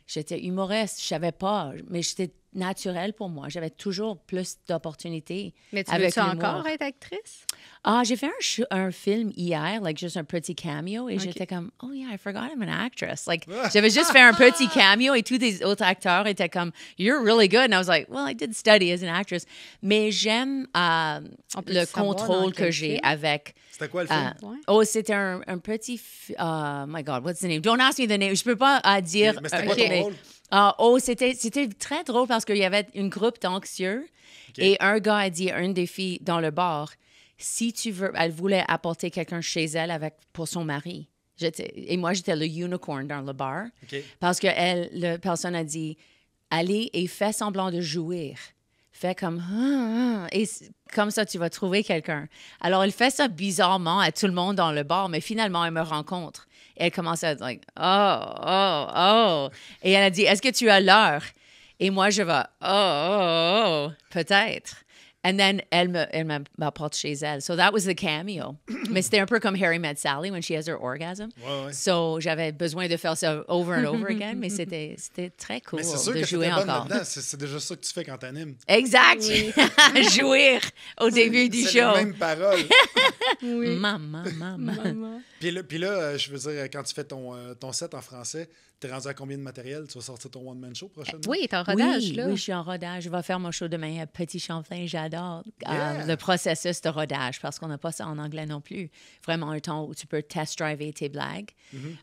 Speaker 1: J'étais humoriste, je savais pas, mais j'étais naturelle pour moi. J'avais toujours plus d'opportunités.
Speaker 2: Mais tu
Speaker 1: avec
Speaker 2: veux-tu
Speaker 1: l'humour.
Speaker 2: encore être actrice?
Speaker 1: Ah, j'ai fait un film hier, like juste un petit cameo, et j'étais comme, oh yeah, I forgot I'm an actress. Like, j'avais juste fait un petit cameo, et tous les autres acteurs étaient comme, you're really good. And I was like, well, I did study as an actress. Mais j'aime le contrôle que j'ai avec.
Speaker 3: C'était quoi le film?
Speaker 1: Oh, c'était un petit. Oh my God, what's the name? Don't ask me the name. Je peux pas dire.
Speaker 3: Mais c'était quoi ton rôle?
Speaker 1: C'était très drôle parce qu'il y avait une groupe d'anxieux et un gars a dit à une des filles dans le bar, si tu veux, elle voulait apporter quelqu'un chez elle pour son mari. Et moi, j'étais le unicorn dans le bar parce que la personne a dit, allez et fais semblant de jouir. Fais comme, et comme ça, tu vas trouver quelqu'un. Alors, elle fait ça bizarrement à tout le monde dans le bar, mais finalement, elle me rencontre. Et elle commence à être like, oh. Et elle a dit, est-ce que tu as l'heure? Et moi, je vais, oh, peut-être. And then, elle m'apporte chez elle. So that was the cameo. Mais c'était un peu comme Harry Met Sally when she has her orgasm.
Speaker 3: Ouais.
Speaker 1: So j'avais besoin de faire ça over and over again, mais c'était très cool
Speaker 3: Mais c'est sûr
Speaker 1: de
Speaker 3: que
Speaker 1: jouer
Speaker 3: bonne
Speaker 1: encore.
Speaker 3: là-dedans. C'est déjà ça que tu fais quand t'animes.
Speaker 1: Exact. Oui. Jouir au début du
Speaker 3: C'est
Speaker 1: show.
Speaker 3: les mêmes paroles.
Speaker 2: Oui.
Speaker 1: Maman.
Speaker 3: Puis là, je veux dire, quand tu fais ton set en français, t'es rendu à combien de matériel? Tu vas sortir ton one-man show prochainement?
Speaker 2: Oui, t'es en rodage, là.
Speaker 1: Oui, je suis en rodage. Je vais faire mon show demain à Petit Champlain. J'adore
Speaker 3: Yeah.
Speaker 1: le processus de rodage parce qu'on n'a pas ça en anglais non plus. Vraiment un temps où tu peux test-driver tes blagues.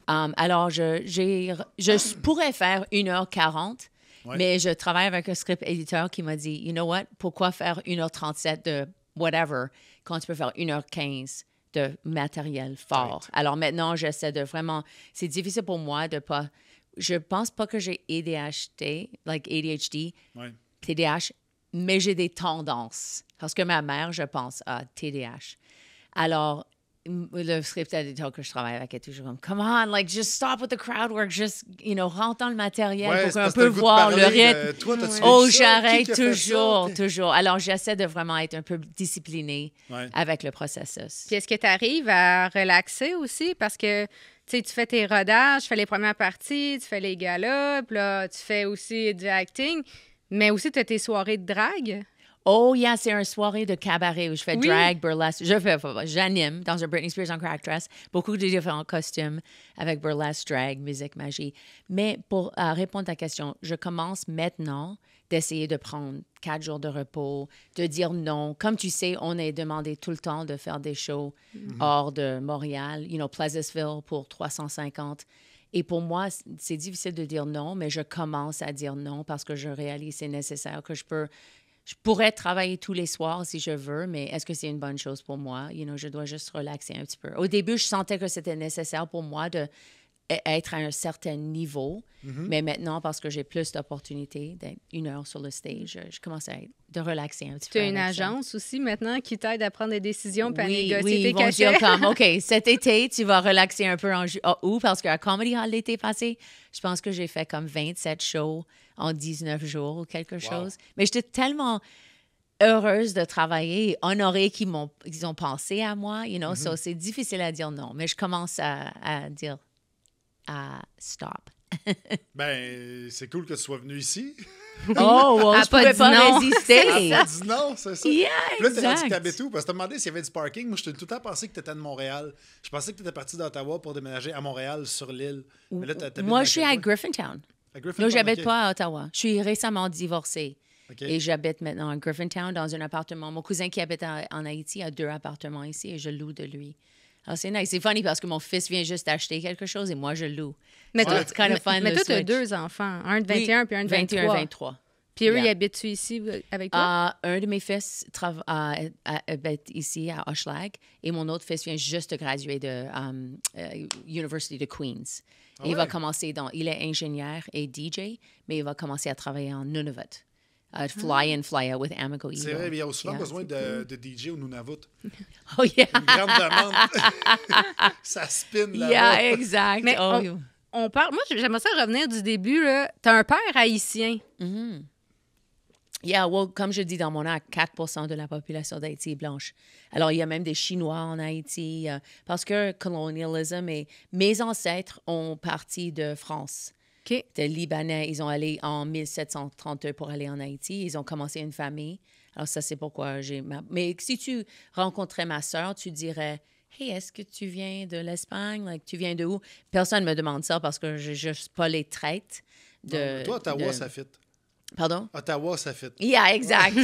Speaker 1: Alors, je pourrais faire 1h40, mais je travaille avec un script éditeur qui m'a dit, you know what, pourquoi faire 1h37 de whatever quand tu peux faire 1h15 de matériel fort.
Speaker 3: Right.
Speaker 1: Alors maintenant, j'essaie de vraiment... C'est difficile pour moi de pas... Je pense pas que j'ai ADHD, like ADHD, TDAH, mais j'ai des tendances. Parce que ma mère, je pense, a TDAH. Alors, le script éditeur que je travaille avec est toujours comme, come on, like, just stop with the crowd work, just, rentre dans le matériel pour qu'on peut voir le rythme.
Speaker 3: Toi, t'as-tu
Speaker 1: Oh,
Speaker 3: vécu ça?
Speaker 1: j'arrête
Speaker 3: Qui a fait ça?
Speaker 1: toujours. Alors, j'essaie de vraiment être un peu disciplinée avec le processus.
Speaker 2: Puis est-ce que tu arrives à relaxer aussi? Parce que, tu sais, tu fais tes rodages, tu fais les premières parties, tu fais les galas, puis là, tu fais aussi du acting, mais aussi tu as tes soirées de drague.
Speaker 1: Oh, yeah, c'est une soirée de cabaret où je fais drag, burlesque. J'anime dans un Britney Spears en crack dress. Beaucoup de différents costumes avec burlesque, drag, musique, magie. Mais pour répondre à ta question, je commence maintenant d'essayer de prendre 4 jours de repos, de dire non. Comme tu sais, on est demandé tout le temps de faire des shows hors de Montréal, Pleasantville pour 350. Et pour moi, c'est difficile de dire non, mais je commence à dire non parce que je réalise que c'est nécessaire, que je pourrais travailler tous les soirs si je veux, mais est-ce que c'est une bonne chose pour moi? Je dois juste relaxer un petit peu. Au début, je sentais que c'était nécessaire pour moi d'être à un certain niveau, mais maintenant, parce que j'ai plus d'opportunités d'être 1 heure sur le stage, je commence de relaxer un petit peu.
Speaker 2: Tu as une agence aussi maintenant qui t'aide à prendre des décisions et à négocier
Speaker 1: tes
Speaker 2: tes
Speaker 1: vont
Speaker 2: cachets.
Speaker 1: dire comme, OK, cet été, tu vas relaxer un peu où? Parce qu'à Comedy Hall l'été passé, je pense que j'ai fait comme 27 shows en 19 jours ou quelque chose. Mais j'étais tellement heureuse de travailler et honorée qu'ils ont pensé à moi, so c'est difficile à dire non. Mais je commence à dire stop.
Speaker 3: Ben, c'est cool que tu sois venu ici.
Speaker 1: Oh, wow, je pouvais pas résister.
Speaker 3: Elle dit non, c'est ça.
Speaker 1: Yeah,
Speaker 3: Puis là, t'es rendu
Speaker 1: exact.
Speaker 3: t'habites où? Parce que t'as demandé s'il y avait du parking. Moi, je t'ai tout le temps pensé que t'étais de Montréal. Je pensais que t'étais parti d'Ottawa pour déménager à Montréal, sur l'île. Mais là, t'habites
Speaker 1: Moi,
Speaker 3: dans
Speaker 1: je suis
Speaker 3: quel
Speaker 1: à
Speaker 3: coin?
Speaker 1: Griffintown.
Speaker 3: À Griffintown,
Speaker 1: Non, j'habite
Speaker 3: ok.
Speaker 1: pas à Ottawa. Je suis récemment divorcée.
Speaker 3: Ok.
Speaker 1: Et j'habite maintenant à Griffintown dans un appartement. Mon cousin qui habite en Haïti a 2 appartements ici et je loue de lui. Alors, c'est nice. C'est funny parce que mon fils vient juste acheter quelque chose et moi, je loue.
Speaker 2: Mais
Speaker 1: So
Speaker 2: toi,
Speaker 1: it's kind of fun,
Speaker 2: mais
Speaker 1: le
Speaker 2: toi, tu as
Speaker 1: switch.
Speaker 2: 2 enfants, un de 21 puis un de 23.
Speaker 1: 21, 23.
Speaker 2: Puis eux,
Speaker 1: Yeah.
Speaker 2: ils habitent-tu ici avec toi?
Speaker 1: Un de mes fils habite ici à Hochelag et mon autre fils vient juste de graduer de University de Queens. Et il va commencer il est ingénieur et DJ, mais il va commencer à travailler en Nunavut. Fly in, fly out with Amigo Eagle.
Speaker 3: C'est vrai, mais il y a souvent
Speaker 1: Yeah,
Speaker 3: besoin
Speaker 1: c'est
Speaker 3: de DJ au Nunavut.
Speaker 1: Oh, yeah.
Speaker 3: Une grande demande. Ça spin là-bas.
Speaker 1: Yeah, exact.
Speaker 2: Mais
Speaker 1: Oh,
Speaker 2: on parle... Moi, j'aimerais ça revenir du début. Là. T'as un père haïtien.
Speaker 1: Yeah, well, comme je dis dans mon acte, 4 de la population d'Haïti est blanche. Alors, il y a même des Chinois en Haïti parce que colonialisme et mes ancêtres ont parti de France.
Speaker 2: OK.
Speaker 1: Des Libanais, ils ont allé en 1732 pour aller en Haïti. Ils ont commencé une famille. Alors, ça, c'est pourquoi j'ai... Mais si tu rencontrais ma sœur, tu dirais... Hey, est-ce que tu viens de l'Espagne? Like, tu viens de où? Personne ne me demande ça parce que je n'ai pas les traites de...
Speaker 3: Toi, Ottawa, ça fit.
Speaker 1: Pardon?
Speaker 3: Ottawa, ça fit.
Speaker 1: Yeah, exact.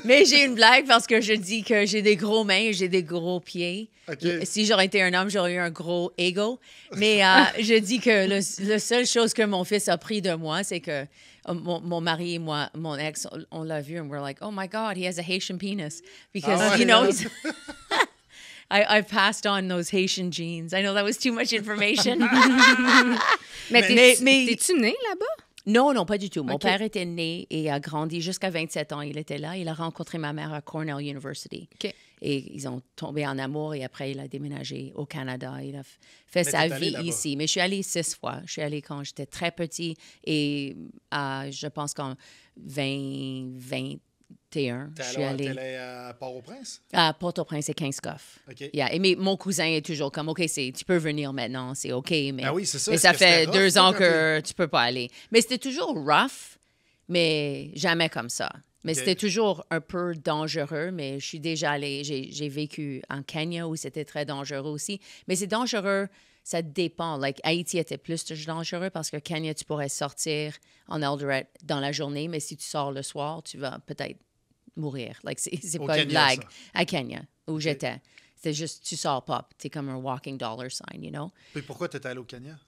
Speaker 1: Mais j'ai une blague parce que je dis que j'ai des gros mains et j'ai des gros pieds.
Speaker 3: Okay.
Speaker 1: Si j'aurais été un homme, j'aurais eu un gros ego. Mais je dis que la seule chose que mon fils a pris de moi, c'est que mon mari et moi, mon ex, on l'a vu et we're like, oh my God, he has a Haitian penis. Because, you know, I've passed on those Haitian genes. I know that was too much information.
Speaker 2: Mais t'es-tu né là-bas?
Speaker 1: Non, pas du tout. Mon père était né et a grandi jusqu'à 27 ans. Il était là. Il a rencontré ma mère à Cornell University.
Speaker 2: Okay.
Speaker 1: Et ils ont tombé en amour et après, il a déménagé au Canada. Il a fait sa vie ici. Mais je suis allée 6 fois. Je suis allée quand j'étais très petit et je pense qu'en 2021, je suis allée...
Speaker 3: T'es allée à Port-au-Prince?
Speaker 1: À Port-au-Prince et Kingscoff.
Speaker 3: OK.
Speaker 1: Yeah. Et mon cousin est toujours comme, OK, tu peux venir maintenant, c'est OK, mais,
Speaker 3: oui, c'est ça.
Speaker 1: mais ça fait 2 ans que tu peux pas aller. Mais c'était toujours rough, mais jamais comme ça. Mais c'était toujours un peu dangereux, mais je suis déjà allée, j'ai vécu en Kenya où c'était très dangereux aussi. Mais c'est dangereux, ça dépend. Like, Haïti était plus dangereux parce que Kenya, tu pourrais sortir en Eldoret dans la journée, mais si tu sors le soir, tu vas peut-être mourir. Like, c'est pas une blague. Ça. À Kenya, où j'étais. C'est juste, tu sors pas. T'es comme un walking dollar sign, you know?
Speaker 3: Et pourquoi tu étais allé au Kenya?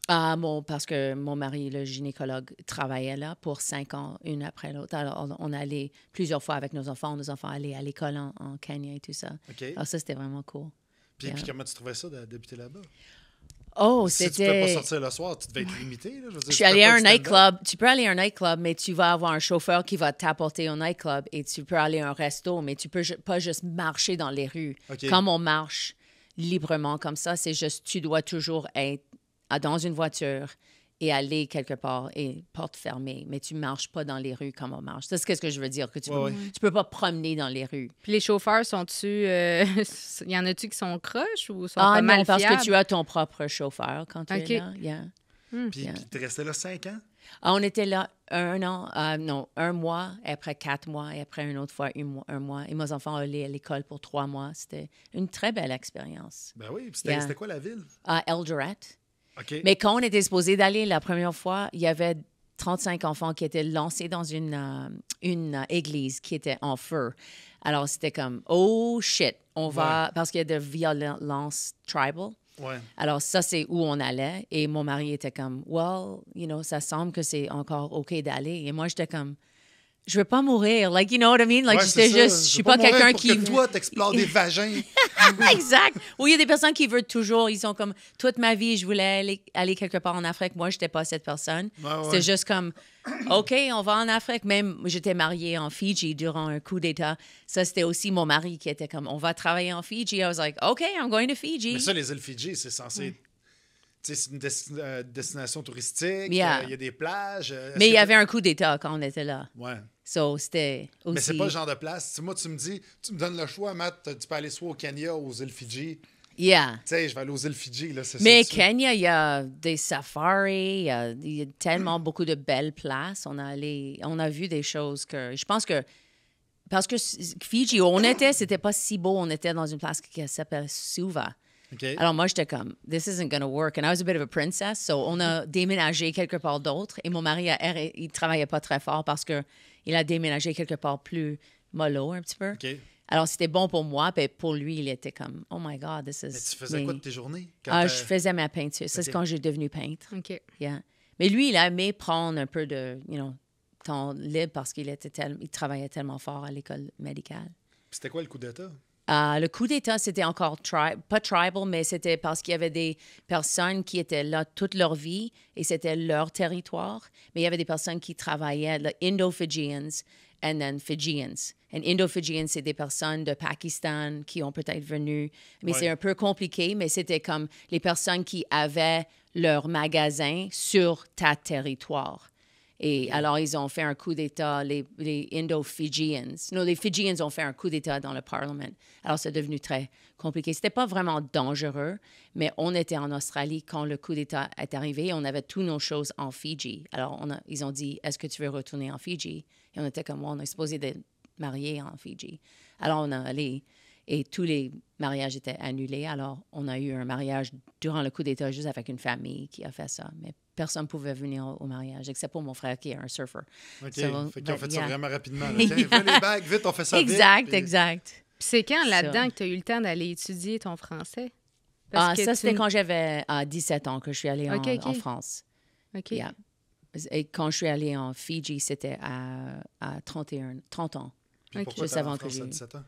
Speaker 1: Parce que mon mari, le gynécologue, travaillait là pour 5 ans, une après l'autre. Alors, on allait plusieurs fois avec nos enfants. Nos enfants allaient à l'école en Kenya et tout ça.
Speaker 3: Okay.
Speaker 1: Alors, ça, c'était vraiment cool.
Speaker 3: Puis comment tu trouvais ça d'habiter là-bas?
Speaker 1: Oh,
Speaker 3: si tu ne peux pas sortir le soir, tu devais être limité. Là. Je
Speaker 1: suis allée à un nightclub. Tu peux aller à un nightclub, mais tu vas avoir un chauffeur qui va t'apporter au nightclub et tu peux aller à un resto, mais tu peux pas juste marcher dans les rues.
Speaker 3: Okay.
Speaker 1: Comme on marche librement comme ça, c'est juste tu dois toujours être dans une voiture et aller quelque part et porte fermée, mais tu marches pas dans les rues comme on marche. C'est ce que je veux dire, que tu peux pas promener dans les rues.
Speaker 2: Puis les chauffeurs, sont-tu... y en a-tu qui sont croches ou sont pas mal
Speaker 1: parce
Speaker 2: fiables?
Speaker 1: que tu as ton propre chauffeur quand tu es là. Yeah.
Speaker 3: Puis tu restais là 5 ans?
Speaker 1: On était là 1 an, un mois, et après 4 mois, et après une autre fois un mois. Et mes enfants allaient à l'école pour 3 mois. C'était une très belle expérience.
Speaker 3: Ben oui. Puis c'était quoi la ville?
Speaker 1: Eldoret.
Speaker 3: Okay.
Speaker 1: Mais quand on était supposé d'aller la première fois, il y avait 35 enfants qui étaient lancés dans une église qui était en feu. Alors, c'était comme, oh shit, on va... Parce qu'il y a de violence tribal.
Speaker 3: Ouais.
Speaker 1: Alors, ça, c'est où on allait. Et mon mari était comme, well, you know, ça semble que c'est encore OK d'aller. Et moi, j'étais comme... Je veux pas mourir. Like, you know what I mean? Like, j'étais juste... Je suis pas quelqu'un qui...
Speaker 3: Pour que toi, t'explores des vagins.
Speaker 1: Exact. Ou il y a des personnes qui veulent toujours... Ils sont comme... Toute ma vie, je voulais aller quelque part en Afrique. Moi, j'étais pas cette personne. C'était juste comme... OK, on va en Afrique. Même, j'étais mariée en Fidji durant un coup d'État. Ça, c'était aussi mon mari qui était comme... On va travailler en Fidji. I was like, OK, I'm going to Fiji.
Speaker 3: Mais ça, les îles Fidji, c'est censé... C'est une destination touristique.
Speaker 1: Il
Speaker 3: y a des plages.
Speaker 1: Mais il y avait un coup d'État quand on était là.
Speaker 3: Ouais.
Speaker 1: So, c'était aussi...
Speaker 3: Mais c'est pas le genre de place. Si moi, tu me donnes le choix, Matt, tu peux aller soit au Kenya ou aux îles Fidji.
Speaker 1: Yeah.
Speaker 3: Tu sais, je vais aller aux îles Fidji. Là,
Speaker 1: mais Kenya, il y a des safaris, il y a tellement beaucoup de belles places. On a vu des choses que... Je pense que... Parce que Fidji, où on était, c'était pas si beau. On était dans une place qui s'appelle Suva.
Speaker 3: Okay.
Speaker 1: Alors moi, j'étais comme, this isn't going to work. And I was a bit of a princess. So on a déménagé quelque part d'autre. Et mon mari, il travaillait pas très fort parce qu'il a déménagé quelque part plus mollo un petit peu.
Speaker 3: Okay.
Speaker 1: Alors c'était bon pour moi. Puis pour lui, il était comme, oh my God, this is...
Speaker 3: Mais tu faisais quoi de tes journées?
Speaker 1: Je faisais ma peinture. Ça, c'est quand j'ai devenu peintre.
Speaker 2: OK.
Speaker 1: Yeah. Mais lui, il a aimé prendre un peu de, temps libre parce qu'il travaillait tellement fort à l'école médicale.
Speaker 3: Puis c'était quoi le coup d'État?
Speaker 1: Le coup d'État, c'était encore pas tribal, mais c'était parce qu'il y avait des personnes qui étaient là toute leur vie et c'était leur territoire. Mais il y avait des personnes qui travaillaient, les Indo-Fijians and then Fijians. And Indo-Fijians, c'est des personnes de Pakistan qui ont peut-être venu. Mais c'est un peu compliqué, mais c'était comme les personnes qui avaient leur magasin sur ta territoire. Et alors, ils ont fait un coup d'État, les Indo-Fijians. Non, les Fijians ont fait un coup d'État dans le Parlement. Alors, c'est devenu très compliqué. C'était pas vraiment dangereux, mais on était en Australie quand le coup d'État est arrivé. On avait toutes nos choses en Fidji. Alors, ils ont dit, est-ce que tu veux retourner en Fidji? Et on était comme, on est supposé d'être mariés en Fidji. Alors, on est allé et tous les mariages étaient annulés. Alors, on a eu un mariage durant le coup d'État juste avec une famille qui a fait ça. Mais personne ne pouvait venir au mariage, except pour mon frère qui est un surfer.
Speaker 3: OK,
Speaker 1: So,
Speaker 3: fait qu'ils ont fait ça vraiment rapidement. Là.
Speaker 1: Yeah.
Speaker 3: Tiens, fais les bagues, vite, on fait ça
Speaker 1: Exact,
Speaker 3: vite. Puis...
Speaker 1: exact.
Speaker 2: Puis c'est quand là-dedans
Speaker 1: Ça.
Speaker 2: que tu as eu le temps d'aller étudier ton français? Que
Speaker 1: Ça,
Speaker 2: tu
Speaker 1: c'était quand j'avais 17 ans que je suis allée
Speaker 2: OK, OK.
Speaker 1: en France.
Speaker 2: OK.
Speaker 1: Yeah. Et quand je suis allée en Fidji, c'était à 30 ans.
Speaker 3: Puis
Speaker 2: OK.
Speaker 3: pourquoi
Speaker 1: Juste
Speaker 3: t'es
Speaker 1: avant
Speaker 3: en
Speaker 1: que
Speaker 3: France à
Speaker 1: j'ai-
Speaker 3: 17 ans?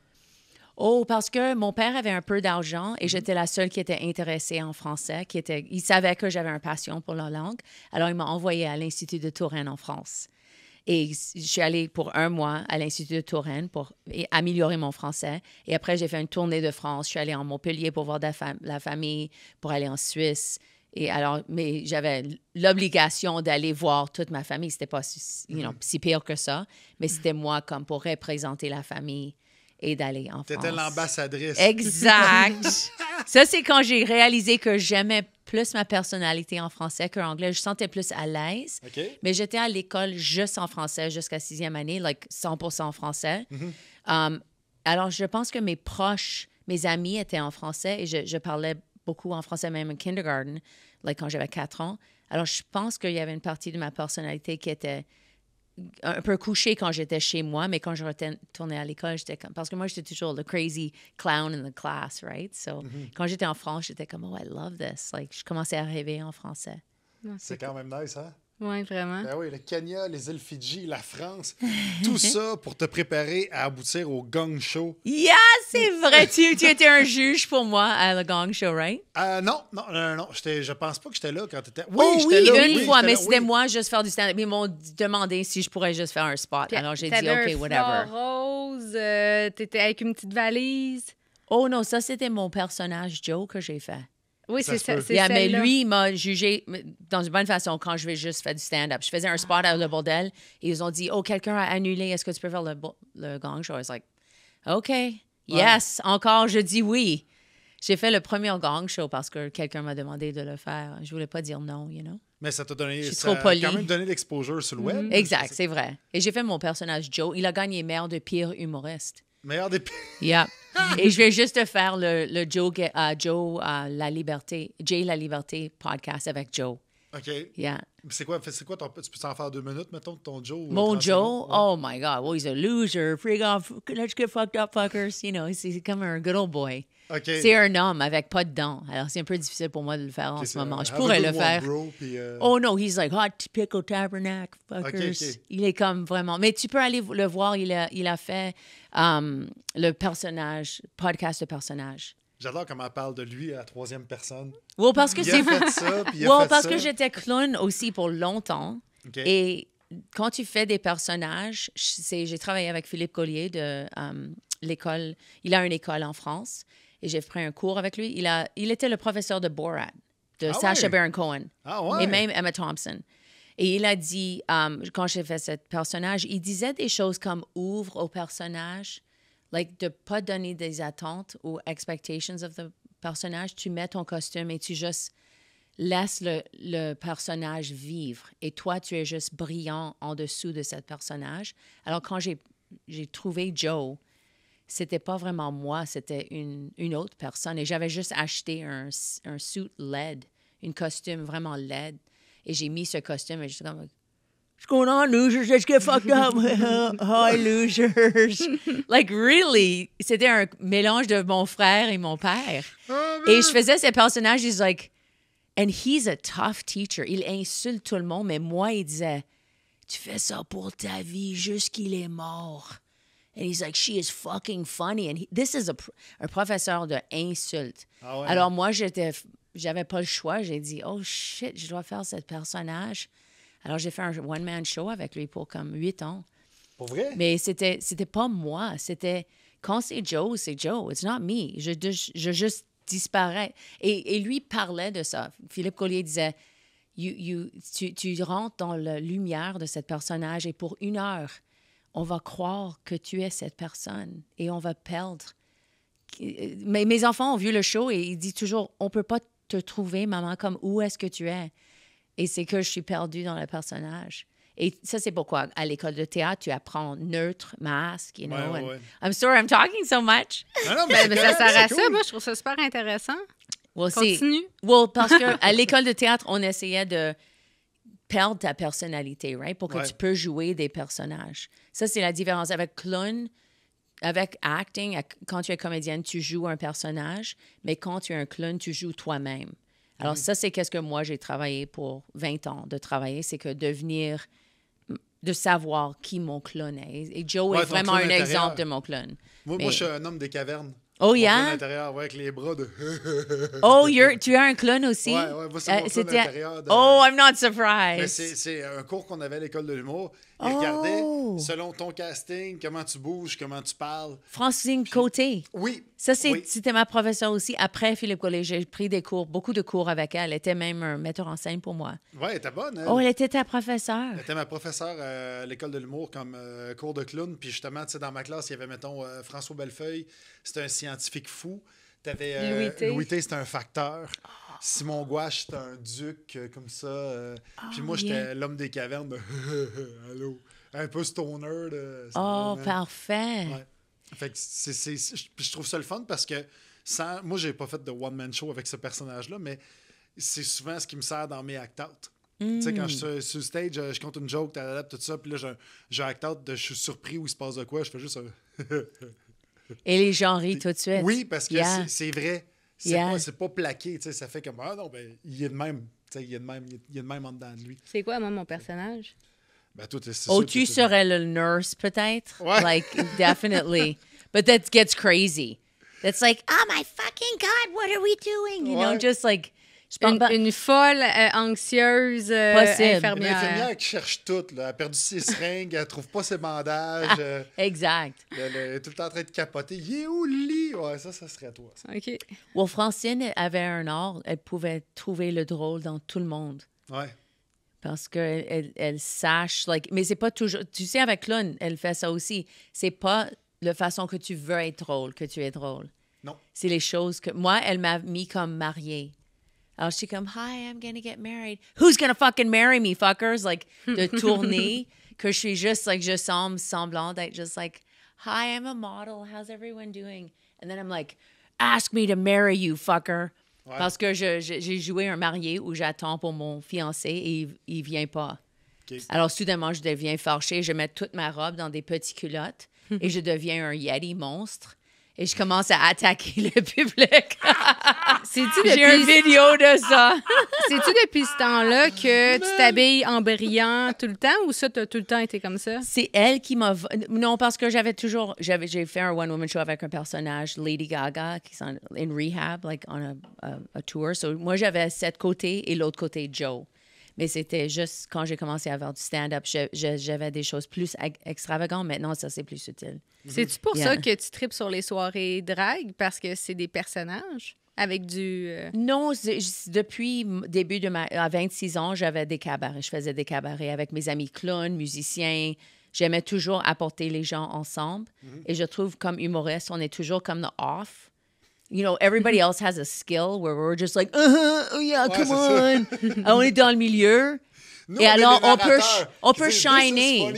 Speaker 1: Oh, parce que mon père avait un peu d'argent et j'étais la seule qui était intéressée en français. Il savait que j'avais une passion pour la langue. Alors, il m'a envoyée à l'Institut de Touraine en France. Et je suis allée pour 1 mois à l'Institut de Touraine pour améliorer mon français. Et après, j'ai fait une tournée de France. Je suis allée en Montpellier pour voir la famille, pour aller en Suisse. Et alors, mais j'avais l'obligation d'aller voir toute ma famille. C'était pas si pire que ça, mais c'était moi comme pour représenter la famille et d'aller en France.
Speaker 3: T'étais l'ambassadrice.
Speaker 1: Exact. Ça, c'est quand j'ai réalisé que j'aimais plus ma personnalité en français qu'en anglais. Je sentais plus à l'aise.
Speaker 3: OK.
Speaker 1: Mais j'étais à l'école juste en français jusqu'à 6e année, 100% en français. Alors, je pense que mes proches, mes amis étaient en français et je parlais beaucoup en français, même en kindergarten, quand j'avais 4 ans. Alors, je pense qu'il y avait une partie de ma personnalité qui était un peu couchée quand j'étais chez moi, mais quand je retournais à l'école, j'étais comme... Parce que moi, j'étais toujours le crazy clown in the class, right? So, quand j'étais en France, j'étais comme, oh, I love this. Je commençais à rêver en français.
Speaker 3: C'est quand même nice, hein?
Speaker 2: Oui, vraiment.
Speaker 3: Ben oui, le Kenya, les îles Fidji, la France, tout ça pour te préparer à aboutir au Gong Show.
Speaker 1: Yeah, c'est vrai! tu étais un juge pour moi à le Gong Show, right?
Speaker 3: Non. Je pense pas que j'étais là quand t'étais... Oui,
Speaker 1: Oh
Speaker 3: j'étais
Speaker 1: oui,
Speaker 3: là.
Speaker 1: une fois,
Speaker 3: j'étais
Speaker 1: mais
Speaker 3: là,
Speaker 1: c'était
Speaker 3: oui.
Speaker 1: moi juste faire du stand-up. Ils m'ont demandé si je pourrais juste faire un spot.
Speaker 2: Puis,
Speaker 1: Alors, j'ai dit,
Speaker 2: t'avais
Speaker 1: OK,
Speaker 2: un
Speaker 1: whatever.
Speaker 2: foulard rose, t'étais avec une petite valise.
Speaker 1: Oh non, ça, c'était mon personnage Joe que j'ai fait.
Speaker 2: Oui,
Speaker 3: Ça
Speaker 2: c'est
Speaker 3: se
Speaker 2: ça.
Speaker 3: peut.
Speaker 2: C'est
Speaker 1: Yeah, mais
Speaker 2: celle-là.
Speaker 1: lui, il m'a jugé dans une bonne façon quand je vais juste faire du stand-up. Je faisais un spot à Le Bordel et ils ont dit, oh, quelqu'un a annulé, est-ce que tu peux faire le Gong Show? I was like, OK, yes, encore, je dis oui. J'ai fait le premier Gong Show parce que quelqu'un m'a demandé de le faire. Je voulais pas dire non, you know?
Speaker 3: Mais ça t'a donné...
Speaker 1: Je suis
Speaker 3: ça
Speaker 1: trop polie.
Speaker 3: a quand même donné l'exposure sur le web.
Speaker 1: Exact, c'est vrai. Et j'ai fait mon personnage Joe. Il a gagné maire de pire humoriste.
Speaker 3: Meilleur des...
Speaker 1: Yeah. Et je vais juste te faire le Joe La Liberté, Jay La Liberté podcast avec Joe.
Speaker 3: OK.
Speaker 1: Yeah.
Speaker 3: C'est quoi ton... Tu peux t'en faire 2 minutes, mettons, de ton Joe?
Speaker 1: Mon
Speaker 3: 30
Speaker 1: Joe,
Speaker 3: secondes? Ouais.
Speaker 1: oh my God, well, he's a loser. Freak off, let's get fucked up, fuckers. You know, c'est comme un good old boy.
Speaker 3: OK.
Speaker 1: C'est un homme avec pas de dents. Alors, c'est un peu difficile pour moi de le faire en
Speaker 3: OK,
Speaker 1: ce
Speaker 3: c'est
Speaker 1: moment. Je
Speaker 3: have a
Speaker 1: pourrais
Speaker 3: good
Speaker 1: le
Speaker 3: one,
Speaker 1: faire.
Speaker 3: bro, puis,
Speaker 1: Oh non, he's like hot pickle tabernacle, fuckers.
Speaker 3: OK.
Speaker 1: Il est comme vraiment. Mais tu peux aller le voir. Il a fait le personnage, podcast de personnage.
Speaker 3: J'adore comment elle parle de lui à la 3e personne.
Speaker 1: Well, parce que
Speaker 3: Il
Speaker 1: c'est.
Speaker 3: a fait ça, puis il a
Speaker 1: Well,
Speaker 3: fait
Speaker 1: parce
Speaker 3: ça.
Speaker 1: que j'étais clown aussi pour longtemps.
Speaker 3: OK.
Speaker 1: Et quand tu fais des personnages, j'ai travaillé avec Philippe Collier de l'école. Il a une école en France et j'ai pris un cours avec lui. Il était le professeur de Borat, de
Speaker 3: Ah
Speaker 1: Sacha
Speaker 3: ouais?
Speaker 1: Baron Cohen
Speaker 3: Ah ouais?
Speaker 1: et même Emma Thompson. Et il a dit, quand j'ai fait ce personnage, il disait des choses comme ouvre au personnage, de ne pas donner des attentes ou expectations of the personnage. Tu mets ton costume et tu juste laisses le personnage vivre. Et toi, tu es juste brillant en dessous de ce personnage. Alors, quand j'ai trouvé Joe, c'était pas vraiment moi, c'était une autre personne. Et j'avais juste acheté un suit LED, un costume vraiment LED. Et j'ai mis ce costume et j'étais comme, what's going on, losers? Let's get fucked up. Hi, losers. Really, c'était un mélange de mon frère et mon père. Et je faisais ces personnages, he's like, and he's a tough teacher. Il insulte tout le monde, mais moi, il disait, tu fais ça pour ta vie jusqu'il est mort. And he's like, she is fucking funny. And this is un professeur de insulte.
Speaker 3: Ah ouais.
Speaker 1: Alors moi, j'avais pas le choix. J'ai dit, oh shit, je dois faire ce personnage. Alors j'ai fait un one-man show avec lui pour comme 8 ans.
Speaker 3: Pour vrai?
Speaker 1: Mais c'était pas moi. C'était, quand c'est Joe, It's not me. Je juste disparaître. Et lui parlait de ça. Philippe Collier disait, tu rentres dans la lumière de ce personnage et pour 1 heure, on va croire que tu es cette personne et on va perdre. Mais mes enfants ont vu le show et ils disent toujours, on peut pas te trouver, maman, comme où est-ce que tu es? Et c'est que je suis perdue dans le personnage. Et ça, c'est pourquoi à l'école de théâtre, tu apprends neutre, masque, you know.
Speaker 3: Ouais.
Speaker 1: I'm sorry, I'm talking so much.
Speaker 3: Non, mais
Speaker 2: Ça sert à
Speaker 3: c'est
Speaker 2: ça.
Speaker 3: cool.
Speaker 2: Moi, je trouve ça super intéressant.
Speaker 1: Well,
Speaker 2: Continue.
Speaker 1: Parce qu'à l'école de théâtre, on essayait de perdre ta personnalité, right? Pour que tu peux jouer des personnages. Ça, c'est la différence. Avec clown, avec acting, quand tu es comédienne, tu joues un personnage, mais quand tu es un clown, tu joues toi-même. Alors ça, c'est qu'est-ce que moi, j'ai travaillé pour 20 ans de travailler, c'est que de savoir qui mon clone est. Et Joe est vraiment un exemple de mon clone.
Speaker 3: Moi, je suis un homme des cavernes.
Speaker 1: Oh,
Speaker 3: Mon
Speaker 1: yeah?
Speaker 3: clone intérieur, avec les bras de...
Speaker 1: Oh, tu as un clone aussi?
Speaker 3: Ouais, moi, c'est mon clone intérieur.
Speaker 1: Oh, I'm not
Speaker 3: Mais
Speaker 1: surprised.
Speaker 3: c'est un cours qu'on avait à l'école de l'humour. Ils regardaient, selon ton casting, comment tu bouges, comment tu parles.
Speaker 1: Francine Côté.
Speaker 3: Oui.
Speaker 1: Ça,
Speaker 3: oui.
Speaker 1: c'était ma professeure aussi. Après Philippe Collier, j'ai pris beaucoup de cours avec elle. Elle était même un metteur en scène pour moi.
Speaker 3: Oui, elle était bonne.
Speaker 1: Oh, elle était ta professeure.
Speaker 3: Elle était ma professeure à l'école de l'humour comme cours de clown. Puis justement, tu sais, dans ma classe, il y avait, mettons, François Bellefeuille. C'était un scientifique fou. T'avais Louis T, c'était un facteur. Simon Gouache, c'était un duc comme ça. Puis moi, j'étais l'homme des cavernes. Allô. Un peu stoner.
Speaker 1: Parfait.
Speaker 3: Ouais. Fait que je trouve ça le fun parce que moi, j'ai pas fait de one-man show avec ce personnage-là, mais c'est souvent ce qui me sert dans mes act-out. Tu sais, quand je suis sur le stage, je compte une joke, tout ça, puis là, j'ai act-out, je suis surpris où il se passe de quoi, je fais juste un...
Speaker 1: Et les gens rient tout de suite.
Speaker 3: Oui, parce que c'est vrai. C'est pas plaqué, tu sais, ça fait comme, ah non, ben, il est de même. Tu sais, il est de même en dedans de lui.
Speaker 2: C'est quoi, moi, mon personnage?
Speaker 3: Ben, toi,
Speaker 1: tu serais le nurse, peut-être?
Speaker 3: Ouais.
Speaker 1: Like, definitely. But that gets crazy. That's like, oh my fucking God, what are we doing? You know, just like...
Speaker 2: Une folle, anxieuse infirmière.
Speaker 3: Une infirmière qui cherche tout. Là. Elle a perdu ses seringues, elle trouve pas ses bandages.
Speaker 1: Exact.
Speaker 3: Elle est tout le temps en train de capoter. Il est où le lit? Ouais, ça serait toi. Ça.
Speaker 2: OK.
Speaker 1: Well, Francine avait un art. Elle pouvait trouver le drôle dans tout le monde.
Speaker 3: Ouais.
Speaker 1: Parce qu'elle sache... mais c'est pas toujours... Tu sais, avec clown, elle fait ça aussi. C'est pas la façon que tu veux être drôle que tu es drôle.
Speaker 3: Non.
Speaker 1: C'est les choses que... Moi, elle m'a mis comme mariée. Alors, je suis comme, hi, I'm gonna get married. Who's gonna fucking marry me, fuckers? Like, de tourner, que je suis juste, like, je semble semblant d'être just like, hi, I'm a model. How's everyone doing? And then I'm like, ask me to marry you, fucker. Ouais. Parce que j'ai joué un marié où j'attends pour mon fiancé et il vient pas. Okay. Alors, soudainement, je deviens fâchée. Je mets toute ma robe dans des petits culottes et je deviens un Yeti monstre. Et je commence à attaquer le public. J'ai une vidéo de ça.
Speaker 2: C'est-tu depuis ce temps-là que tu t'habilles en brillant tout le temps ou ça, tu as tout le temps été comme ça?
Speaker 1: C'est elle qui m'a... Non, parce que j'ai fait un one-woman show avec un personnage, Lady Gaga, qui est en rehab, like on a tour. So, moi, j'avais cette côté et l'autre côté, Joe. Mais c'était juste quand j'ai commencé à faire du stand-up, j'avais des choses plus extravagantes. Maintenant, ça, c'est plus subtil.
Speaker 2: C'est-tu pour ça que tu tripes sur les soirées drag? Parce que c'est des personnages avec du...
Speaker 1: Non, depuis début à 26 ans, j'avais des cabarets. Je faisais des cabarets avec mes amis clowns, musiciens. J'aimais toujours apporter les gens ensemble. Et je trouve, comme humoriste, on est toujours comme the off. You know, everybody else has a skill where we're just like, oh yeah, come on. On est dans le milieu.
Speaker 3: Nous,
Speaker 1: et alors, on peut
Speaker 3: shiner.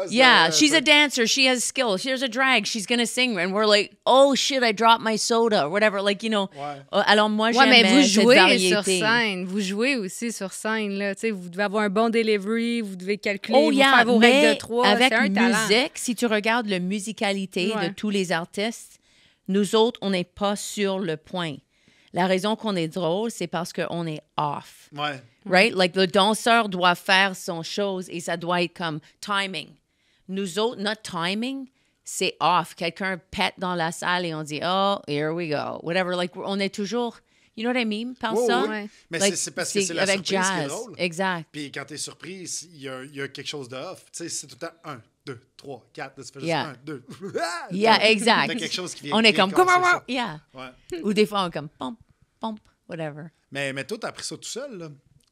Speaker 1: Yeah, she's a dancer. She has skill. She's a drag. She's going to sing. And we're like, oh shit, I dropped my soda. Or whatever. Like, you know.
Speaker 3: Ouais.
Speaker 1: Alors, moi, j'aimais cette variété.
Speaker 2: Mais vous jouez sur scène. Vous jouez aussi sur scène. Là. Vous devez avoir un bon delivery. Vous devez calculer. Vous faire vos règles de 3.
Speaker 1: Avec
Speaker 2: c'est un
Speaker 1: musique,
Speaker 2: talent.
Speaker 1: si tu regardes la musicalité de tous les artistes, nous autres, on n'est pas sur le point. La raison qu'on est drôle, c'est parce qu'on est off.
Speaker 3: Ouais.
Speaker 1: Right? Like, le danseur doit faire son chose et ça doit être comme timing. Nous autres, notre timing, c'est off. Quelqu'un pète dans la salle et on dit, oh, here we go. Whatever. Like, on est toujours... You know what I mean? Par ça?
Speaker 3: Oui. Mais like, c'est parce que c'est la
Speaker 1: avec
Speaker 3: surprise
Speaker 1: jazz.
Speaker 3: qui est drôle.
Speaker 1: Exact.
Speaker 3: Puis quand t'es surprise, il y a quelque chose de off. Tu sais, c'est tout le temps 1, 2, 3, 4. Là, ça fait juste
Speaker 1: Yeah.
Speaker 3: 1, 2.
Speaker 1: Yeah, exact.
Speaker 3: T'as quelque chose qui vient.
Speaker 1: On est
Speaker 3: vient
Speaker 1: comme,
Speaker 3: casser ça.
Speaker 1: yeah.
Speaker 3: Ouais.
Speaker 1: Ou des fois, on est comme, pomp, pomp, whatever.
Speaker 3: Mais toi, t'as appris ça tout seul, là.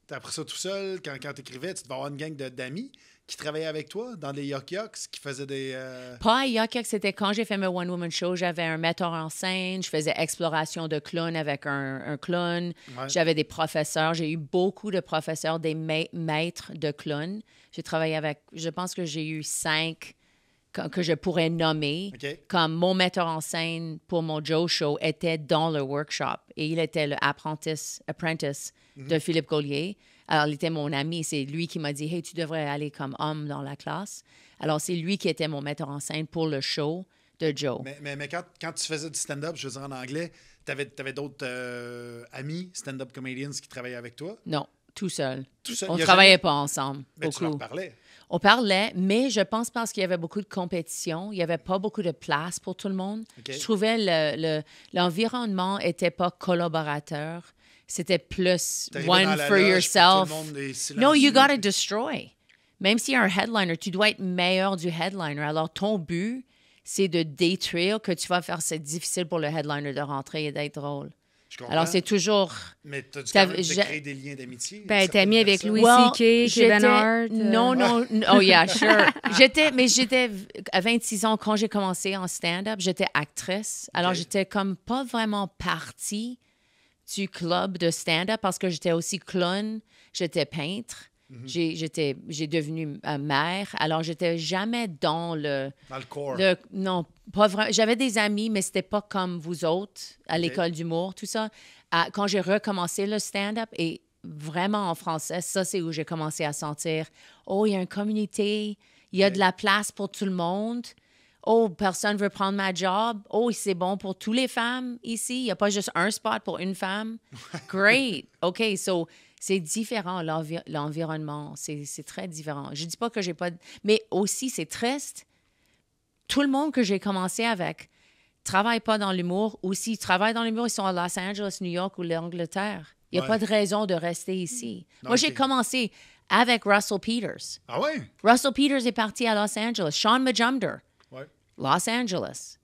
Speaker 3: T'as appris ça tout seul. Quand t'écrivais, tu devais avoir une gang d'amis qui travaillaient avec toi dans les Yuck Yucks, qui faisaient des...
Speaker 1: Pas à Yuck Yuck, c'était quand j'ai fait mes One-Woman Show, j'avais un metteur en scène, je faisais exploration de clown avec un clown.
Speaker 3: Ouais.
Speaker 1: J'avais des professeurs, j'ai eu beaucoup de professeurs, des maîtres de clown. J'ai travaillé avec, je pense que j'ai eu 5 que je pourrais nommer.
Speaker 3: OK.
Speaker 1: Comme mon metteur en scène pour mon Joe Show était dans le workshop et il était le apprentice de Philippe Collier. Alors, il était mon ami. C'est lui qui m'a dit, « Hey, tu devrais aller comme homme dans la classe. » Alors, c'est lui qui était mon metteur en scène pour le show de Joe.
Speaker 3: Mais quand tu faisais du stand-up, je veux dire en anglais, t'avais d'autres amis stand-up comedians qui travaillaient avec toi?
Speaker 1: Non, tout seul.
Speaker 3: Tout seul?
Speaker 1: On
Speaker 3: Il y
Speaker 1: ne
Speaker 3: a
Speaker 1: travaillait
Speaker 3: jamais-
Speaker 1: pas ensemble.
Speaker 3: Mais tu leur
Speaker 1: Beaucoup.
Speaker 3: parlais.
Speaker 1: On parlait, mais je pense parce qu'il y avait beaucoup de compétition. Il n'y avait pas beaucoup de place pour tout le monde.
Speaker 3: OK.
Speaker 1: Je trouvais l'environnement n'était pas collaborateur. C'était plus
Speaker 3: T'arrivais dans
Speaker 1: one
Speaker 3: la
Speaker 1: for
Speaker 3: loge, puis
Speaker 1: yourself.
Speaker 3: tout le monde est silencieux.
Speaker 1: No, you gotta destroy. Même s'il y a un headliner, tu dois être meilleur du headliner. Alors, ton but, c'est de détruire que tu vas faire. C'est difficile pour le headliner de rentrer et d'être drôle.
Speaker 3: Je comprends.
Speaker 1: Alors, c'est toujours...
Speaker 3: Mais t'as-tu
Speaker 1: T'as-
Speaker 3: quand même
Speaker 1: j'ai-
Speaker 3: créé des liens d'amitié?
Speaker 2: Ben,
Speaker 3: avec
Speaker 2: t'es ami
Speaker 3: certaines
Speaker 2: avec
Speaker 3: personnes?
Speaker 2: Louis
Speaker 1: Well,
Speaker 2: C.K., Kevin Hart.
Speaker 1: Non, non. Oh, yeah, sure. J'étais à 26 ans, quand j'ai commencé en stand-up, j'étais actrice. Alors,
Speaker 3: OK.
Speaker 1: j'étais comme pas vraiment partie du club de stand-up parce que j'étais aussi clown, j'étais peintre, j'ai devenu mère. Alors, j'étais jamais dans
Speaker 3: Dans le corps.
Speaker 1: non, pas vraiment. J'avais des amis, mais c'était pas comme vous autres à l'école d'humour, tout ça. Quand j'ai recommencé le stand-up et vraiment en français, ça, c'est où j'ai commencé à sentir, oh, il y a une communauté, il y a de la place pour tout le monde. Oh, personne veut prendre ma job. Oh, c'est bon pour toutes les femmes ici. Il n'y a pas juste un spot pour une femme. Great. OK, so c'est différent, l'environnement. C'est très différent. Je dis pas que j'ai pas... Mais aussi, c'est triste. Tout le monde que j'ai commencé avec travaille pas dans l'humour. Ou s'ils travaillent dans l'humour, ils sont à Los Angeles, New York ou l'Angleterre. Il n'y a
Speaker 3: Ouais.
Speaker 1: pas de raison de rester ici.
Speaker 3: Non,
Speaker 1: Moi, j'ai
Speaker 3: OK.
Speaker 1: commencé avec Russell Peters.
Speaker 3: Ah ouais?
Speaker 1: Russell Peters est parti à Los Angeles. Sean Majumder,
Speaker 3: Ouais.
Speaker 1: Los Angeles.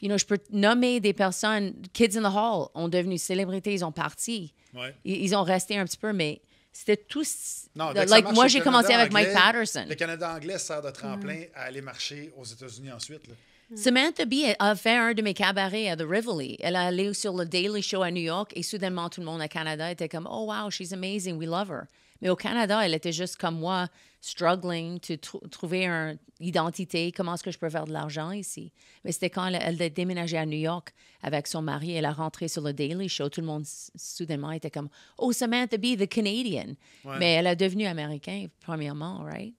Speaker 1: You know, je peux nommer des personnes. Kids in the Hall ont devenu célébrités, ils ont parti.
Speaker 3: Ouais.
Speaker 1: Ils ont resté un petit peu, mais c'était tous...
Speaker 3: Non, dès que ça
Speaker 1: like,
Speaker 3: marche
Speaker 1: moi,
Speaker 3: au
Speaker 1: j'ai
Speaker 3: Canada
Speaker 1: commencé avec Mike
Speaker 3: anglais,
Speaker 1: Patterson.
Speaker 3: Le Canada anglais sert de tremplin à aller marcher aux États-Unis ensuite. Là.
Speaker 1: Samantha Bee a fait un de mes cabarets à The Rivoli. Elle est allée sur le Daily Show à New York et soudainement, tout le monde au Canada était comme « Oh, wow, she's amazing, we love her ». Mais au Canada, elle était juste comme moi, struggling to trouver une identité. Comment est-ce que je peux faire de l'argent ici? Mais c'était quand elle a déménagé à New York avec son mari. Elle a rentré sur le Daily Show. Tout le monde, soudainement, était comme « Oh, Samantha Bee, the Canadian
Speaker 3: Ouais. ».
Speaker 1: Mais elle est devenue américaine, premièrement, right?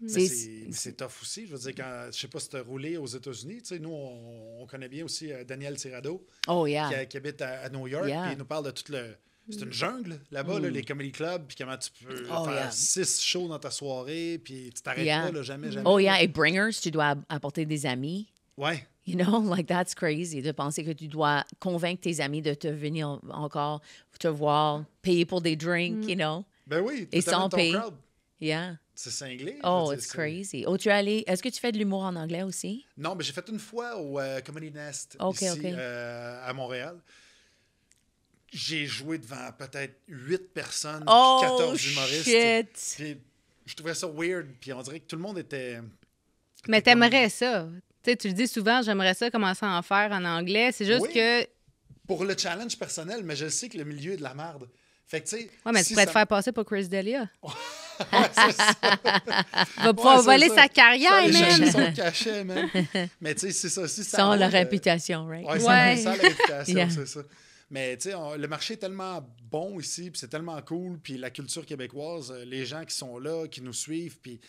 Speaker 3: Mais c'est tough aussi. Je veux dire, je sais pas si tu as roulé aux États-Unis. Tu sais, nous, on connaît bien aussi Daniel Tirado,
Speaker 1: Oh, yeah.
Speaker 3: qui habite à New York.
Speaker 1: Yeah.
Speaker 3: Puis il nous parle de tout le. C'est une jungle là-bas, là, les comedy clubs, puis comment tu peux
Speaker 1: Oh,
Speaker 3: faire
Speaker 1: yeah.
Speaker 3: 6 shows dans ta soirée, puis tu t'arrêtes
Speaker 1: Yeah.
Speaker 3: pas, là, jamais, jamais.
Speaker 1: Oh, yeah. Et Bringers, tu dois apporter des amis.
Speaker 3: Ouais.
Speaker 1: You know, like that's crazy de penser que tu dois convaincre tes amis de te venir encore te voir, payer pour des drinks, you know.
Speaker 3: Ben oui,
Speaker 1: Et
Speaker 3: tout à fait
Speaker 1: sans
Speaker 3: ton
Speaker 1: payer.
Speaker 3: crowd.
Speaker 1: Yeah.
Speaker 3: C'est cinglé.
Speaker 1: Oh,
Speaker 3: je veux
Speaker 1: it's
Speaker 3: dire,
Speaker 1: crazy. Oh, tu es allé. Est-ce que tu fais de l'humour en anglais aussi?
Speaker 3: Non, mais j'ai fait une fois au Comedy Nest
Speaker 1: OK,
Speaker 3: ici
Speaker 1: OK.
Speaker 3: À Montréal. J'ai joué devant peut-être 8 personnes,
Speaker 1: Oh,
Speaker 3: 14 humoristes.
Speaker 1: shit!
Speaker 3: Puis je trouvais ça weird, puis on dirait que tout le monde était...
Speaker 2: Mais t'aimerais ça. Tu sais, tu le dis souvent, j'aimerais ça commencer à en faire en anglais. C'est juste
Speaker 3: Oui.
Speaker 2: que.
Speaker 3: Pour le challenge personnel, mais je sais que le milieu est de la merde. Fait que, tu sais...
Speaker 2: Ouais, mais
Speaker 3: si
Speaker 2: tu pourrais te
Speaker 3: ça-
Speaker 2: faire passer pour Chris D'Elia.
Speaker 3: Ouais, c'est ça.
Speaker 2: Il va pouvoir
Speaker 3: Ouais, c'est
Speaker 2: voler
Speaker 3: ça.
Speaker 2: sa carrière,
Speaker 3: Ça, aller chercher
Speaker 2: man.
Speaker 3: son cachet, man. Mais tu sais, c'est ça. Si ça
Speaker 1: Sans la
Speaker 3: roule,
Speaker 1: réputation, right?
Speaker 3: Ouais,
Speaker 2: Ouais.
Speaker 3: sans la réputation,
Speaker 1: Yeah.
Speaker 3: c'est ça. Mais tu sais, le marché est tellement bon ici, puis c'est tellement cool, puis la culture québécoise, les gens qui sont là, qui nous suivent, puis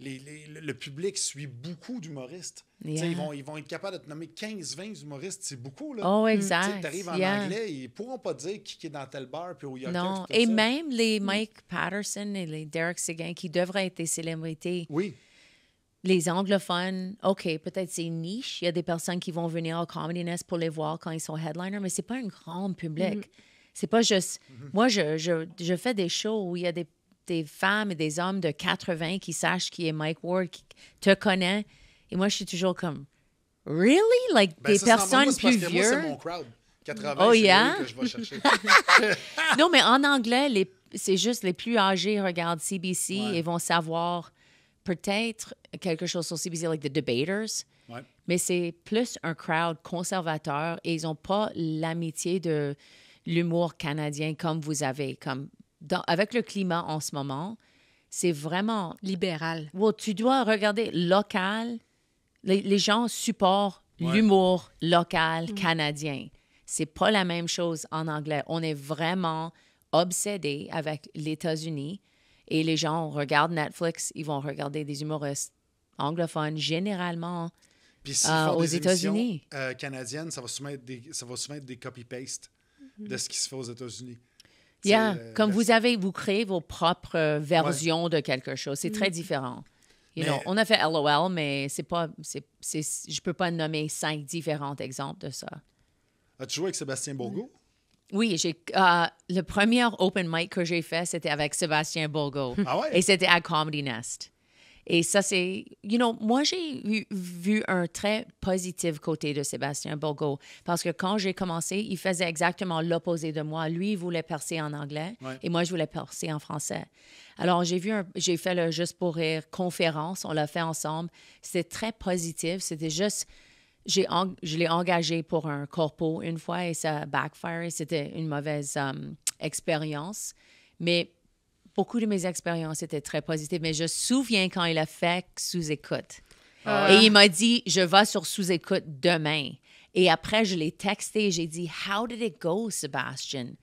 Speaker 3: le public suit beaucoup d'humoristes. Tu sais,
Speaker 1: Yeah.
Speaker 3: ils vont être capables de te nommer 15-20 humoristes, c'est beaucoup, là.
Speaker 1: Oh,
Speaker 3: Tu
Speaker 1: exact.
Speaker 3: arrives en
Speaker 1: Yeah.
Speaker 3: anglais, ils pourront pas te dire qui est dans tel bar, puis où il y a
Speaker 1: Non.
Speaker 3: tout
Speaker 1: Et
Speaker 3: ça.
Speaker 1: même les Mike Patterson et les Derek Seguin qui devraient être des célébrités,
Speaker 3: Oui.
Speaker 1: les anglophones, OK, peut-être c'est une niche. Il y a des personnes qui vont venir au Comedy Nest pour les voir quand ils sont headliners, mais c'est pas un grand public. C'est pas juste... Moi, je fais des shows où il y a des des femmes et des hommes de 80 qui sachent qui est Mike Ward, qui te connaît. Et moi, je suis toujours comme, really? Like,
Speaker 3: Ben,
Speaker 1: des
Speaker 3: ça, c'est normal.
Speaker 1: personnes
Speaker 3: Moi, c'est parce
Speaker 1: plus
Speaker 3: que moi, c'est
Speaker 1: vieux?
Speaker 3: mon crowd. 80,
Speaker 1: Oh,
Speaker 3: c'est
Speaker 1: yeah?
Speaker 3: eux que je vais chercher.
Speaker 1: Non, mais en anglais, c'est juste les plus âgés regardent CBC
Speaker 3: Ouais.
Speaker 1: et vont savoir peut-être quelque chose sur CBC, like The Debaters.
Speaker 3: Ouais.
Speaker 1: Mais c'est plus un crowd conservateur et ils n'ont pas l'amitié de l'humour canadien comme vous avez. Avec le climat en ce moment, c'est vraiment...
Speaker 2: Libéral.
Speaker 1: Well, tu dois regarder local. Les gens supportent
Speaker 3: Ouais.
Speaker 1: l'humour local canadien. C'est pas la même chose en anglais. On est vraiment obsédé avec les États-Unis et les gens regardent Netflix, ils vont regarder des humoristes anglophones généralement.
Speaker 3: Puis s'ils font
Speaker 1: aux
Speaker 3: des
Speaker 1: États-Unis.
Speaker 3: émissions canadiennes, ça va souvent être des copy-paste de ce qui se fait aux États-unis.
Speaker 1: Yeah,
Speaker 3: Tu sais,
Speaker 1: comme vous créez vos propres versions de quelque chose. C'est
Speaker 2: Mm.
Speaker 1: très différent. You
Speaker 3: Mais-
Speaker 1: know, on a fait LOL, mais c'est pas, je peux pas nommer 5 différents exemples de ça.
Speaker 3: As-tu joué avec Sébastien Bourgault?
Speaker 1: Oui, le premier open mic que j'ai fait, c'était avec Sébastien Bourgault.
Speaker 3: Ah ouais?
Speaker 1: Et c'était à Comedy Nest. Et ça, c'est... moi, j'ai vu un très positif côté de Sébastien Bourgault parce que quand j'ai commencé, il faisait exactement l'opposé de moi. Lui, il voulait percer en anglais et moi, je voulais percer en français. Alors, j'ai fait le Juste pour rire conférence. On l'a fait ensemble. C'était très positif. C'était juste... Je l'ai engagé pour un corpo une fois et ça a backfire. C'était une mauvaise expérience. Mais beaucoup de mes expériences étaient très positives. Mais je me souviens quand il a fait sous-écoute. Et il m'a dit, je vais sur sous-écoute demain. Et après, je l'ai texté et j'ai dit, how did it go, Sébastien?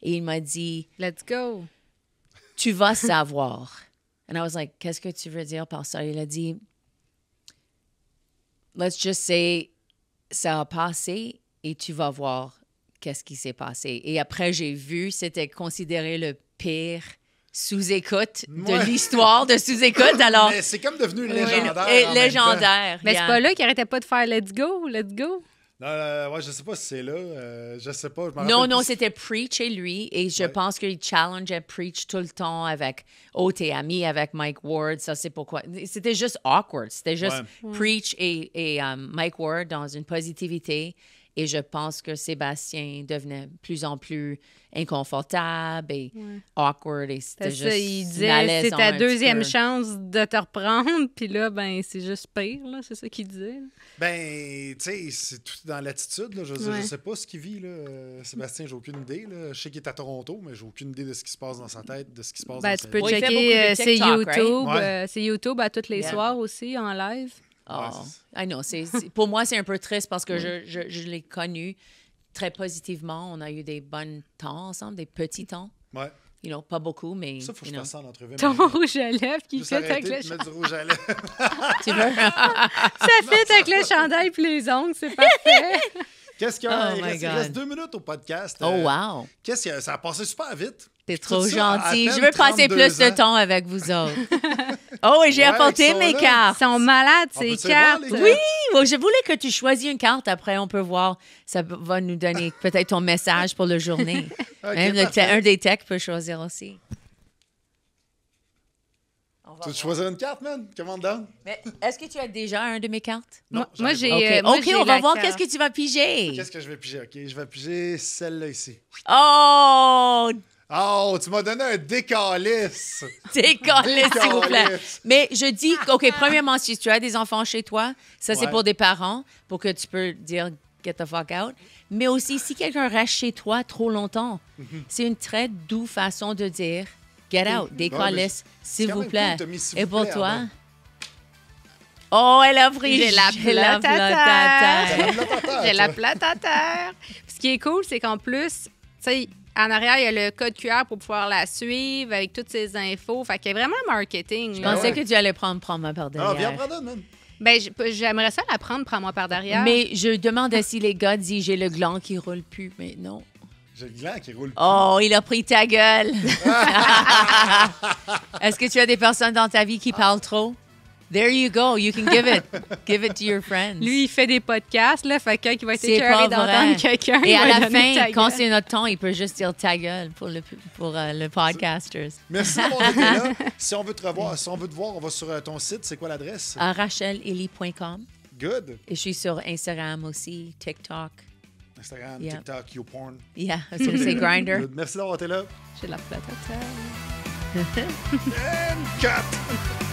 Speaker 1: Et il m'a dit,
Speaker 2: Let's go.
Speaker 1: tu vas savoir. And I was like, qu'est-ce que tu veux dire par ça? Il a dit, let's just say, ça a passé et tu vas voir qu'est-ce qui s'est passé. Et après, j'ai vu, c'était considéré le pire sous-écoute de l'histoire de sous-écoute. Alors,
Speaker 3: Mais c'est comme devenu légendaire.
Speaker 1: et
Speaker 3: en même
Speaker 1: légendaire.
Speaker 2: Mais
Speaker 1: yeah.
Speaker 2: c'est pas là qu'il arrêtait pas de faire Let's go, let's go.
Speaker 3: temps. Ouais, je sais pas si c'est là. Je sais pas. Je m'en
Speaker 1: Non,
Speaker 3: rappelle
Speaker 1: non,
Speaker 3: plus.
Speaker 1: c'était Preach et lui. Et je
Speaker 3: Ouais.
Speaker 1: pense qu'il challengeait Preach tout le temps avec « Oh, t'es ami avec Mike Ward. » Ça, c'est pourquoi. C'était juste awkward. C'était juste Preach et Mike Ward dans une positivité. Et je pense que Sébastien devenait de plus en plus inconfortable et awkward. Et c'était
Speaker 2: C'est
Speaker 1: juste
Speaker 2: ça, il disait
Speaker 1: malaisant
Speaker 2: c'est ta
Speaker 1: un petit
Speaker 2: deuxième
Speaker 1: peu.
Speaker 2: chance de te reprendre, puis là, ben c'est juste pire, là, c'est ça qu'il disait.
Speaker 3: Ben, tu sais, c'est tout dans l'attitude. Là. Je veux dire,
Speaker 2: Ouais.
Speaker 3: je sais pas ce qu'il vit. Là. Sébastien, j'ai aucune idée. Là. Je sais qu'il est à Toronto, mais j'ai aucune idée de ce qui se passe dans sa tête, de ce qui se passe
Speaker 2: Ben,
Speaker 3: dans
Speaker 2: tu
Speaker 3: sa
Speaker 2: peux
Speaker 1: Ouais, il fait
Speaker 2: checker
Speaker 1: beaucoup de
Speaker 2: c'est
Speaker 1: TikTok, right?
Speaker 2: YouTube.
Speaker 3: Ouais.
Speaker 2: C'est YouTube à tous les
Speaker 1: Yeah.
Speaker 2: soirs aussi, en live.
Speaker 1: Oh,
Speaker 3: Ouais,
Speaker 1: I know. Pour moi, c'est un peu triste parce que je l'ai connu très positivement. On a eu des bons temps ensemble, des petits temps.
Speaker 3: Ouais.
Speaker 1: You know, pas beaucoup, mais...
Speaker 3: Ça, faut que je
Speaker 1: you know.
Speaker 3: fasse ça en entrevue.
Speaker 2: Ton rouge à lèvres qui
Speaker 3: Juste
Speaker 2: fait avec
Speaker 3: arrêter
Speaker 2: le
Speaker 3: de mettre du rouge à lèvres.
Speaker 1: Tu veux?
Speaker 2: Ça fait avec le chandail puis les ongles, c'est parfait.
Speaker 3: Qu'est-ce qu'il y a?
Speaker 1: Oh
Speaker 3: il
Speaker 1: my
Speaker 3: reste
Speaker 1: God.
Speaker 3: 2 minutes au podcast.
Speaker 1: Oh, wow.
Speaker 3: Qu'est-ce qu'il y a? Ça a passé super vite.
Speaker 1: T'es
Speaker 3: Tout
Speaker 1: trop
Speaker 3: ça, à
Speaker 1: gentil.
Speaker 3: peine
Speaker 1: Je veux passer
Speaker 3: 32
Speaker 1: plus de
Speaker 3: ans.
Speaker 1: temps avec vous autres. Oh, et j'ai
Speaker 3: Ouais,
Speaker 1: apporté
Speaker 3: ils sont
Speaker 1: mes
Speaker 3: là.
Speaker 2: Ils
Speaker 1: cartes.
Speaker 2: sont malades,
Speaker 3: On
Speaker 2: ces
Speaker 3: peut-tu les voir,
Speaker 2: cartes.
Speaker 3: les cartes?
Speaker 1: Oui, well, je voulais que tu choisisses une carte. Après, on peut voir. Ça va nous donner peut-être ton message pour la journée.
Speaker 3: Ok,
Speaker 1: Même
Speaker 3: parfait.
Speaker 1: un des techs peut choisir aussi. On va
Speaker 3: Tu veux
Speaker 1: voir.
Speaker 3: choisir une carte, man? Commande down.
Speaker 1: Mais est-ce que tu as déjà un de mes cartes?
Speaker 3: Non,
Speaker 2: Moi,
Speaker 3: j'en ai
Speaker 2: j'ai.
Speaker 3: pas.
Speaker 1: OK,
Speaker 2: moi,
Speaker 1: OK,
Speaker 2: j'ai
Speaker 1: on va
Speaker 2: la
Speaker 1: voir
Speaker 2: carte.
Speaker 1: qu'est-ce que tu vas piger.
Speaker 3: Qu'est-ce que je vais piger? OK, je vais piger celle-là ici.
Speaker 1: Oh,
Speaker 3: Oh, tu m'as donné un décalice.
Speaker 1: décollé, s'il vous plaît.
Speaker 3: Décalisse.
Speaker 1: Mais je dis, OK, premièrement, si tu as des enfants chez toi, ça, c'est
Speaker 3: Ouais.
Speaker 1: pour des parents, pour que tu peux dire « get the fuck out ». Mais aussi, si quelqu'un reste chez toi trop longtemps, c'est une très douce façon de dire « get out, décalisse, s'il
Speaker 3: quand
Speaker 1: vous
Speaker 3: même
Speaker 1: plaît
Speaker 3: cool, t'as mis s'il
Speaker 1: Et
Speaker 3: vous
Speaker 1: pour
Speaker 3: plaît
Speaker 1: toi?
Speaker 3: avant.
Speaker 1: Oh, elle a pris
Speaker 2: J'ai la
Speaker 1: j'ai
Speaker 2: plate à
Speaker 1: terre.
Speaker 2: J'ai la plate à terre. Ce qui est cool, c'est qu'en plus, tu sais, en arrière, il y a le code QR pour pouvoir la suivre avec toutes ces infos. Fait qu'il y a vraiment marketing.
Speaker 1: Je
Speaker 2: là.
Speaker 1: pensais
Speaker 3: ouais.
Speaker 1: que tu allais prendre moi par
Speaker 3: Ah, viens
Speaker 1: derrière.
Speaker 3: prendre une, man.
Speaker 2: Ben, j'aimerais ça la prendre, prends-moi par derrière.
Speaker 1: Mais je demandais si les gars disent « j'ai le gland qui roule plus », mais non.
Speaker 3: J'ai le gland qui roule.
Speaker 1: Oh, il a pris ta gueule. Est-ce que tu as des personnes dans ta vie qui parlent trop? There you go. You can give it to your friends.
Speaker 2: Lui, il fait des podcasts, là, fait que quand il va être
Speaker 1: C'est
Speaker 2: écœuré
Speaker 1: pas
Speaker 2: d'entendre
Speaker 1: vrai.
Speaker 2: quelqu'un,
Speaker 1: Et
Speaker 2: il
Speaker 1: à
Speaker 2: va
Speaker 1: la
Speaker 2: donner
Speaker 1: fin,
Speaker 2: ta
Speaker 1: quand
Speaker 2: gueule.
Speaker 1: c'est notre temps, il peut juste dire ta gueule pour le podcasters.
Speaker 3: Merci d'avoir été là. Si on veut te revoir, si on veut te voir, on va sur ton site. C'est quoi l'adresse?
Speaker 1: À racheleli.com.
Speaker 3: Good.
Speaker 1: Et je suis sur Instagram aussi, TikTok.
Speaker 3: Instagram,
Speaker 1: Yeah.
Speaker 3: TikTok, YouPorn.
Speaker 1: Yeah, c'est Grindr.
Speaker 3: Good. Merci d'avoir été là.
Speaker 2: J'ai la patate.
Speaker 3: And cut!